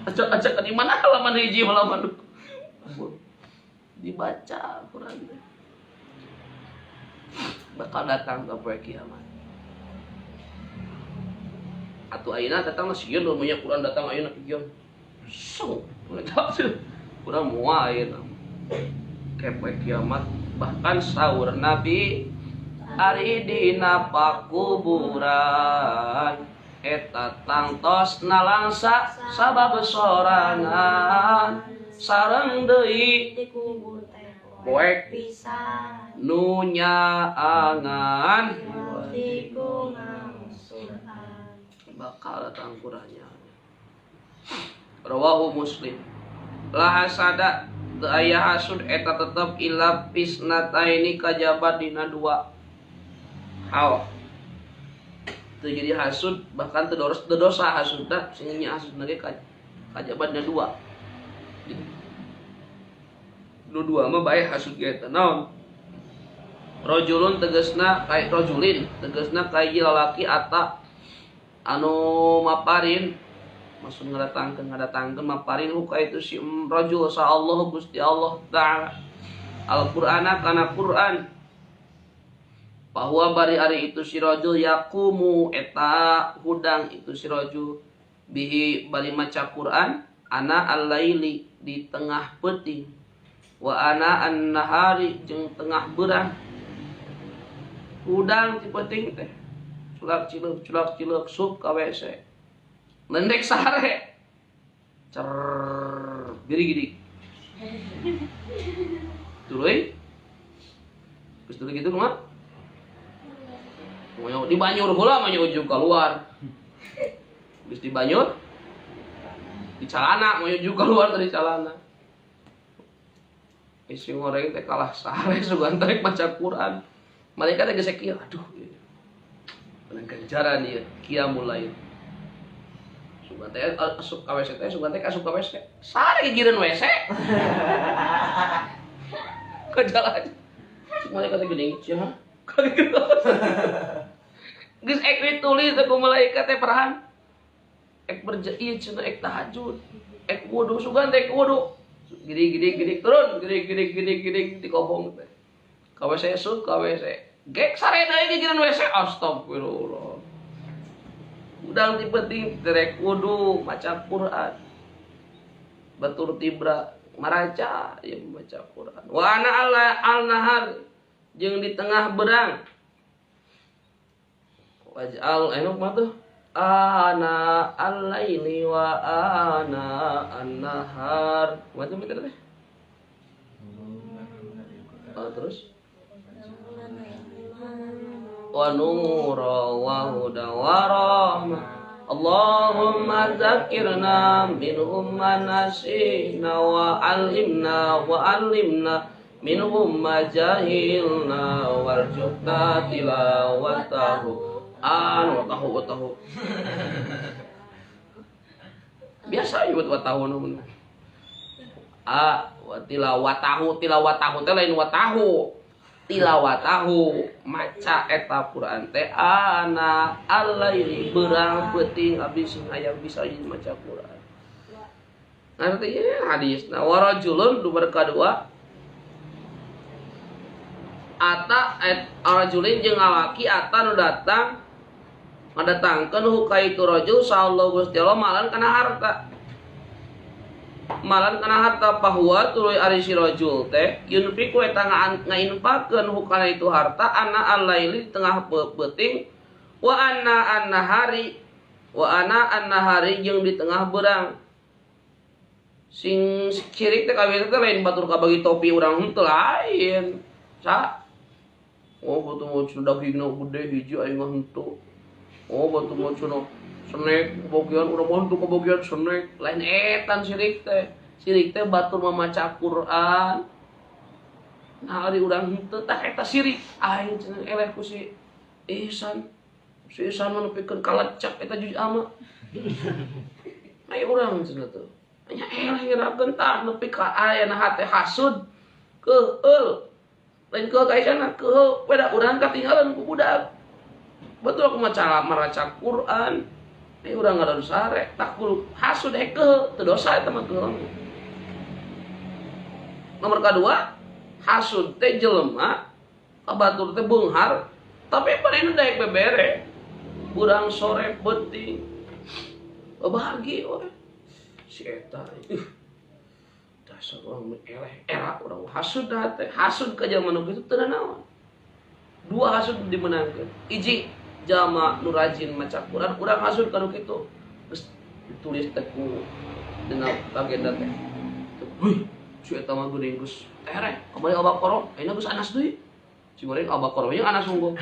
Acak di mana halaman hiji halaman dibaca Quran bakal datang ke poe kiamat. Atuh ayeuna datang sieun namanya Quran datang ayeuna kieu. So, urang moal ayeuna ke poe kiamat bahkan sahur Nabi ari dina pakuburan eta tangtos nalangsa sabab sorangan sareng deui dikubur teh poek pisan nu nyaangan bakal datang kurangnya. Rawahu Muslim. La hasada teu aya hasud eta tetep ila pisnataini kajabat dina dua hal. Teu jadi hasud bahkan teu dosa hasudna sing nya hasudna ge kajabatna dua. Dua mah bae hasud ge eta naon? Rajulun tegasna kai rajulin tegasna kai lalaki ata anu maparin maksud ngadatangkeun maparin huka itu si rajul sa Allah Gusti Allah taala Al-Qur'ana kana Qur'an bahwa bari ari itu si rajul yaqumu eta hudang itu si rajul bihi bari maca Quran ana al-laili di tengah peuting wa ana an-nahari jeung tengah beurang hudang ti peuting teh culak cileuk sup ka WC lendek sare cer giri-giri tuluy geus tuluy kitu kumaha di banyur heula mah ujug keluar. Geus di banyur di calana mah ujug keluar dari calana. Isi ngoreng teh kalah sare sugan tarik baca Quran. Malaikat geus kieu aduh. Anu ganjaran ieu qiyamul lail. Sugan teh asup ka WC teh sugan teh asup ka WC. Sare gigireun WC. Ke jalan. Malaikat geuning cia. Geus ek ditulis ku malaikat teh parahan. Ek ieu cenah ek tahajud. Ek wudu sugan teh ek wudu. Gede turun, gede dikobong teh. Ka WC sup ka WC. Gek sare deui gigireun WC astagfirullah. Udang ti peuting terek wudu maca Quran. Batur tibra maraca yang membaca Quran. Wa ana al-nahar jeung di tengah berang. Waj'al enok mah tuh ana al-laili wa ana an-nahar. Macam itu teh. Terus wa nura wa huda wa rahmah. Allahumma dzakirna minhum ma nasina wa 'allimna minhum ma jahilna warzuqna tilawatahu wa tahu. Biasa ieu wa tahu namun. Tilawatahu teh lain wa tahu. Tilawatahu maca eta Quran teh ana al-laili berang peuting abdi sing aya bisa maca Quran. Artinya hadis na warajulun nomor kadua ata arajulin jeung lalaki ata nu datang ngadatangkeun hukaitu rajul sallallahu Gusti Allah malan kana harta. Malan kana harta bahwa tuluy ari si rajul teh yunfiqu eta ngainfaqkeun hukana itu harta ana al-laili di tengah peuting wa ana an-nahari jeung di tengah berang. Sing kirik teh kabeh teh lain batur kabagi topi urang henteu lain. Sa oh batu mau cenah dagingna gede hiji aing mah henteu. Oh batu mau cenah snack kebagian urang mah henteu kebagian snack lain etan sirik teh. Sirik teh batur mamaca Quran. Nah ari urang henteu tah eta sirik. Aing cenah eleh ku si Ihsan. Si Ihsan mah nepikeun kalecak eta juz ama. Ai urang cenah teh. Nya eleh ngirakeun tah nepi ka ayeuna hate hasud keul. Lain keul ka Ihsan keul beda urang katinggalan ku budak. Betul aku maraca Quran. Ai urang ngadan sare tak kudu hasud keul teu dosa eta mah keul. Nomor kedua, hasud teh jelema kabatur teh beunghar tapi pareuna daek bebere. Urang sore beuting. Babagi we. Si eta dasar urang eleh era urang hasud teh. Hasud ka jelema nu kitu teu naon. Dua hasud dimenangkeun. Hiji jalma nu rajin maca Quran, urang hasud kana kitu. Geus ditulis teh ku dina agenda teh. Si eta mah geuning geus tereh kamari Al-Baqarah ayeuna geus anas deui. Si goreng Al-Baqarah yang anas unggul.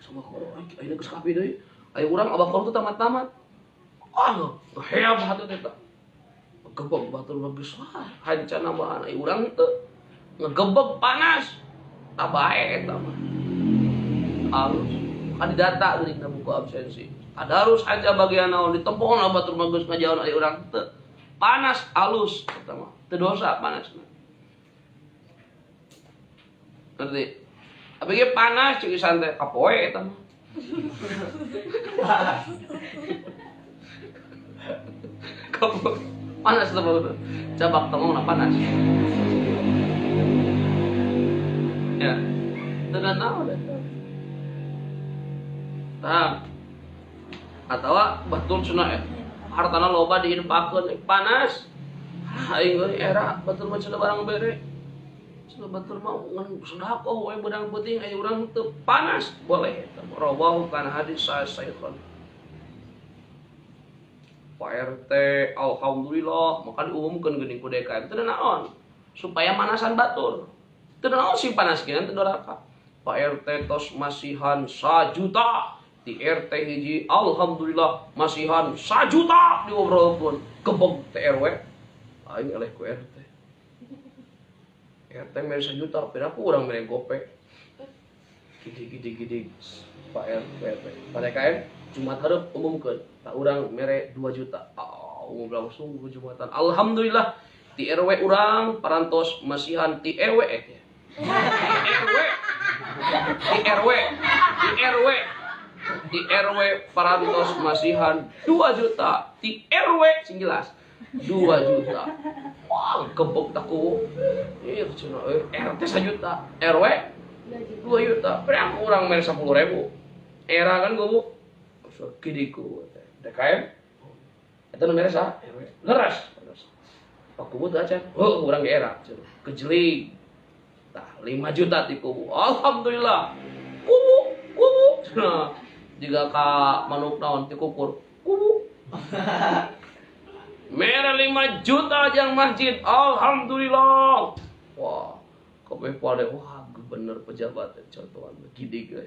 Sama Al-Baqarah ayeuna geus kapi deui. Aya urang Al-Baqarah teh tamat-tamat. Heab hatu teh teh. Ngegebeg batur geus hancana bahan aya urang teu ngegebeg panas. Tah bae eta mah. Alus kandidata geuning buku absensi. Tadarus aja bagian naon ditempong batur mah geus ngajaon aya urang teu. Panas alus pertama teu dosa panasna. Ngerti? Abi ge panas ceuk santai kapoe eta mah. Kapoe panas teh bae. Cabak temongna panas. Ya. Teu naon eta. Tah. Atawa batur cenah hartana loba diinfaqkeun panas. Aing euy era batur mah cenah barang bere. Cenah batur mah ngan sedekah we beudang peuting aya urang teu panas boleh eta. Rawahu kana hadis sahihun. Pak RT alhamdulillah maka diumumkeun geuning ku DKM teu naon supaya manasan batur. Teu naon sing panas kieu teu doraka. Pak RT tos masihan 1 juta. Di RT hiji alhamdulillah masihan 1 juta diobrolkeun gebeg teh RW aing eleh ku RT mere 1 juta piraku urang mere gopek gede Pak RT pada kaen Jumat hareup umumkeun tak urang mere 2 juta umum langsung ku Jumatan alhamdulillah di RW urang parantos masihan di RW di RW parantos masihan 2 juta di RW sing jelas 2 juta. Wah, gebeg taku. Cenah RT 1 juta, RW 2 juta. Berang urang mere 10.000. Era kan goblok. Kidiku DKM Eta nu mere saha? Leres. Pak kubu teh acan. Oh, urang ge era. Kejeling. Tah 5 juta ti kubu. Alhamdulillah. Kubu. Nah, jika ka manuk naon ti kukur. Kubu. Mere 5 juta jeung masjid. Alhamdulillah. Wah, kabeh pade wah bener pejabat contohan gidig we.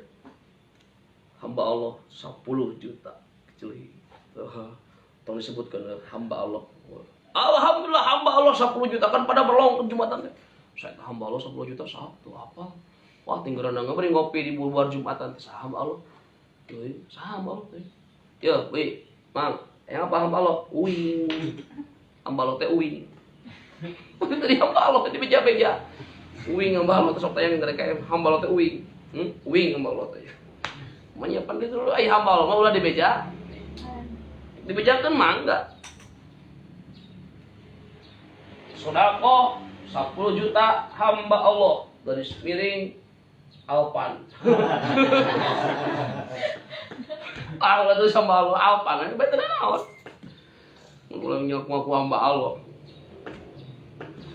Hamba Allah 10 juta kecil. Tong disebutkan hamba Allah. Alhamdulillah hamba Allah 10 juta kan pada berlong ke Jumatan. Saya hamba Allah 10 juta satu apa? Wah tinggalan ngabari ngopi di luar Jumatan teh hamba Allah. Teuing, hamba Allah teh. Ya, we, Mang, yang apa hamba Allah? Uing. Hamba Allah teh uing. Tadi hamba Allah teh beja-beja. Uing hamba Allah teh sok tayang mereka hamba Allah teh uing. Uing hamba Allah teh. Menyiapkan itu dulu ai hamba Allah mau ulah dibeja. Dibejakeun mangga. Sedekah 10 juta hamba Allah garis miring Alpan. Allah itu sama Allah Alpan, betul naon? Mulai nyok hamba Allah.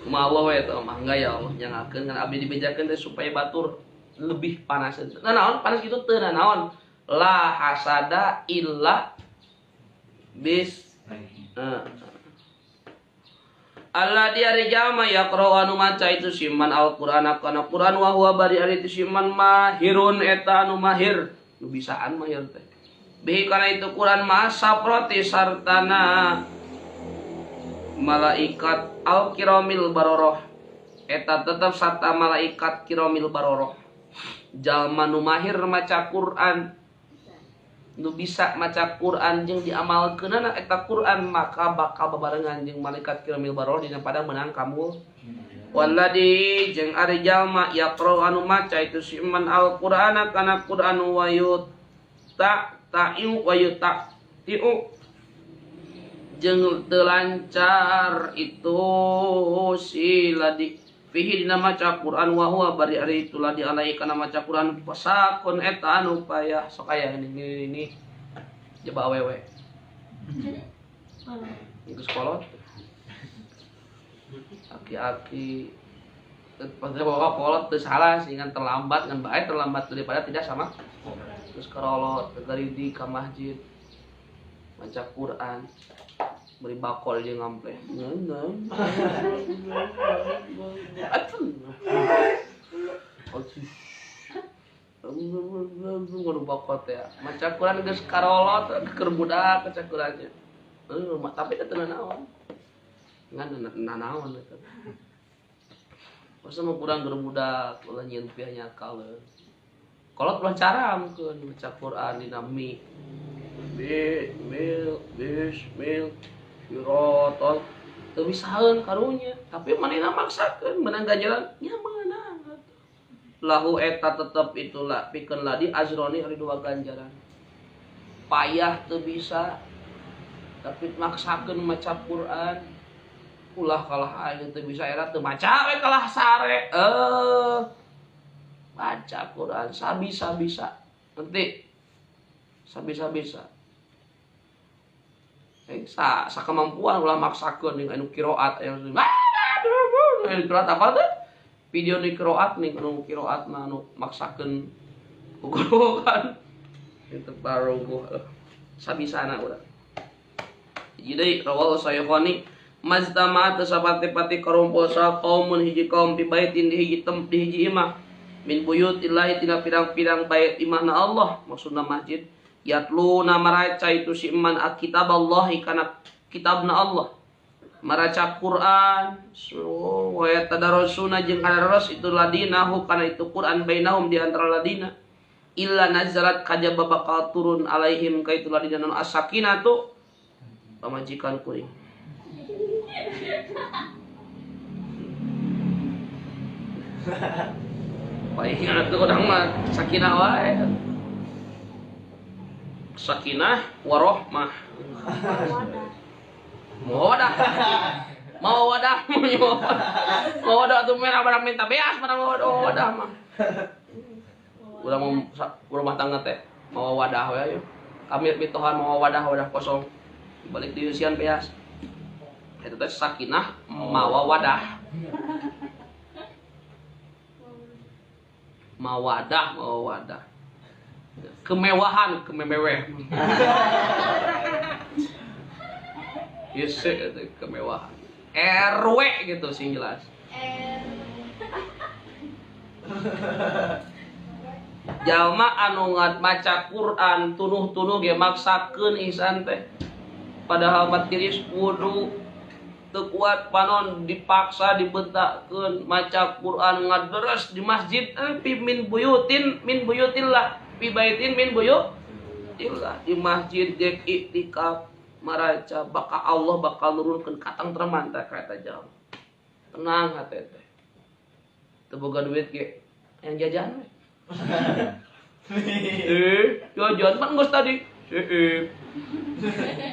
Kumaha Allah we eta mangga ya Allah nyangakeun kan abdi dibejakeun teh supaya batur lebih panas. Nah naon panas kitu teu naon? La hasada illa bis Allah di hari jama yaqra'u anu maca itu siman Al-Qur'an kana Qur'an wa huwa bari ari itu siman mahirun eta anu mahir nu bisaan mahir teh bihi kana itu Qur'an ma saproti sartana malaikat al-kiramil baroroh eta tetep sarta malaikat kiramil baroroh jalma nu mahir maca Qur'an nu bisa maca Quran jeung diamalkeunna eta Quran maka bakal bebarengan jeung malaikat kiramil baroroh dina padang menang kamu walladzi jeung ari jalma yaqra'u anu maca itu siman al-Qur'ana kana Quran wa ta'u wa tiu jeung teu lancar itu si ladi fihi dina maca Quran wa huwa bari ari itu ladi alai kana maca Quran pasakon eta anu payah sok aya ini coba awewe geus kolot aki-aki padahal bawa kolot teu salah sehingga terlambat ngan bae terlambat daripada tidak sama terus kerolot dari di ka masjid maca Quran beri bakol dia ngampleh ngadu bakot ya maca Quran geus karolot keur budak maca Qurannya tapi teu naon ngan naon eta masa mah kurang keur budak ulah nyieun piahnya kaleun kolot ulah caramkeun maca Quran dina mi bismil Yurotol teu bisaeun karunya tapi manehna maksakeun menang ganjaran nya meunang lahu eta tetep itulah pikeun ladi azroni ari 2 ganjaran payah teu bisa tapi maksakeun maca Quran ulah kalah aya teu bisa era teu maca we kalah sare baca Quran sabisa-bisa nanti sabisa-bisa sakemampuan ulah maksakeun ning anu qiraat aya qiraat apa teh video di qiraat ning anu qiraat mah anu maksakeun kukurukan itu baru gua sabisana urang jadi rawal saykhani maztamaat sapati-pati karumpul sa qaumun hiji kaum bi baitin di hiji di hiji imah min buyutillahi tina pirang-pirang bait imahna Allah maksudna masjid yatluna maraca itu si iman kitab Allah kana kitabna Allah maraca Quran wa yatadarusuna jeung kadaros itu ladinahu kana itu Quran bainahum di antara ladina illa nazalat kajaba bakal turun alaihim ka itu ladina non as-sakinatu pamajikan kuring baik atuh urang mah sakinah wae sakinah warohmah mawadah mawadah tuh merah barang minta beas barang mawadah mah udah mau rumah tangga teh mau wadah we ayo kami mitohan mau wadah kosong balik di usian beas itu teh sakinah mawadah kemewahan kemeweh yes itu kemewahan RW gitu sih jelas jalma anu maca Quran tunuh-tunuh ge maksakeun ihsan teh padahal matiris kudu teu kuat panon dipaksa dibentakkeun maca Quran ngaderes di masjid min buyutin lah fi baitin min buyutillah di masjid ge iktikaf maraca bakal Allah bakal nurunkeun katangtreman teh ka eta jalma tenang hate teh teu boga duit ge yang jajan we jajan pan geus tadi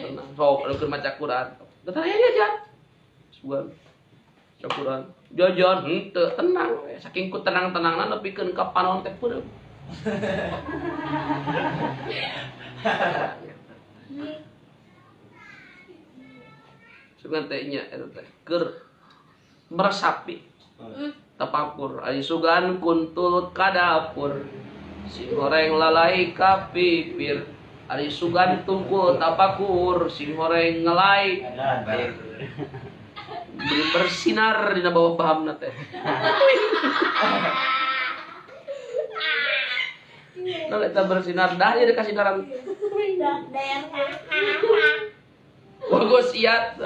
tenang sok keur maca Quran geus aya jajan sebulan Quran jajan henteu tenang we saking ku tenang-tenangna nepikeun ka panon teh peureum sugan teh nya eta teh keur meresapi tapakur ari sugan kuntul ka dapur si goreng lalai ka pipir ari sugan tungkul tapakur si goreng ngelai bersinar dina bawah pahamna teh nah eta bersinar dah dia dikasih dalam wagosiat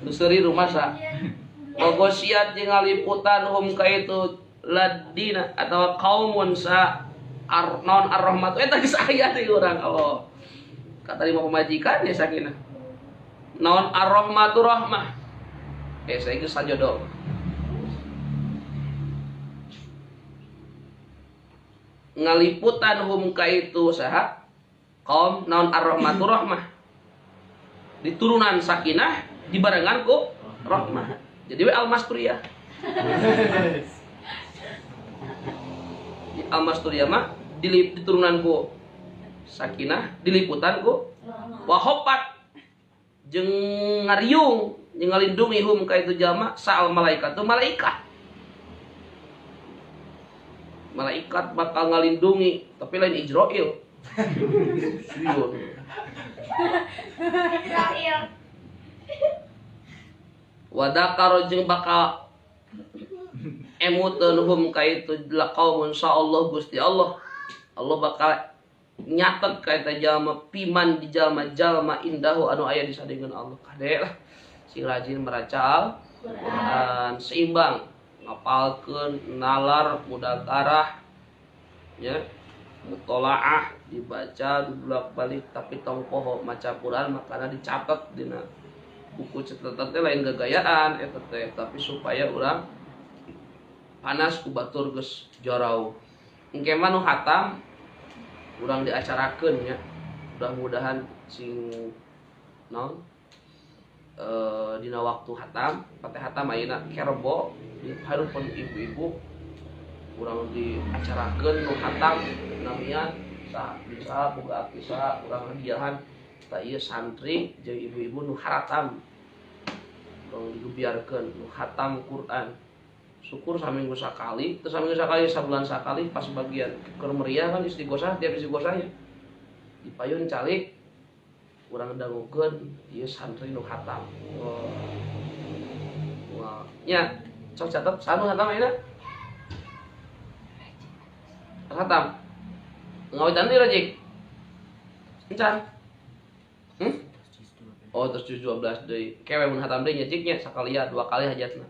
nu seuri rumah sa wagosiat jeung ngaliputan hum ka itu ladina atawa kaumun sa non ar-rahmatu eta geus aya di urang Allah kata lima pemajikan ya sakinah non ar-rahmatu rahmah saya geus sajodoh ngaliputan hum ka itu saha kaum non ar-rahmatu rahmah diturunan sakinah dibarengan ku rahmah jadi we al-masturiyah al-masturiyah mah diturunan ku sakinah diliputan ku wahopat jeung ngariung jeung ngalindungi hum ka itu jalma saal malaikatu malaikat bakal ngalindungi tapi lain Ijrail wadakaro jeung bakal emuteun hum ka itu laqaumun insyaallah Gusti Allah bakal nyatet ka eta jalma piman di jalma-jalma indahu anu aya di sadengeun Allah kade lah sing rajin meracal Quran seimbang ngapalkeun nalar mudakarah ya mutolaah dibaca dibulak-balik tapi tong poho maca Quran makana dicatat dina buku catatan teh lain gagayaan eta teh tapi supaya urang panas ku batur geus jorau engke mah nu hatam urang diacarakeun nya mudah-mudahan sing naon dina waktu hatam pate hatam ayeuna kerbo di hareupeun ibu-ibu urang diacarakeun nu hatam namian sa bisa boga kisah urang hadiahan ta ieu santri jeung ibu-ibu nu haratam urang digubiarkeun nu hatam Quran syukur saminggu sakali terus saminggu sakali sabulan sakali pas bagian keur meriah kan istighosah tiap istighosahnya dipayun calik urang dangukeun ieu santri nu hatam wah nya sok catet sanu hatam ayeuna hatam ngawitan deui rajik encan oh terus 12 deui kewe mun hatam deui nyeciknya sakalia 2 kali hajatna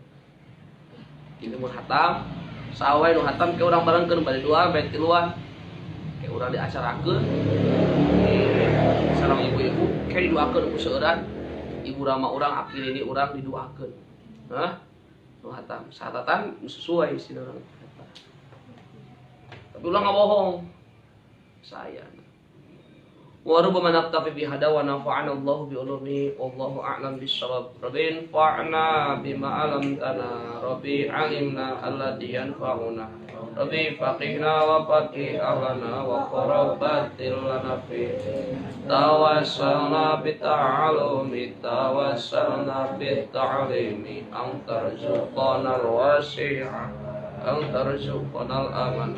ini mun hatam sawe nu hatam ke urang barengkeun bade 2 bade 3 ke urang diacarakeun sareng ibu-ibu ke didoakeun ku seueuran ibu rama urang apil ini urang didoakeun hah nu hatam satatan sesuai sih urang tapi ulang ngabohong saya wa rubbama naktafi bihada wa nafa'ana Allah bi ulumi wallahu a'lam bissawab rabbin fa'na bima alamtana rabbi alimna alladhi yanfa'una Rabbi faqihna wa faqih ahlana wa qarabatil lana fi tawassalna bita'alumi tawassalna bita'alimi ang tarzuqana al-wasi'a ang tarzuqana al-aman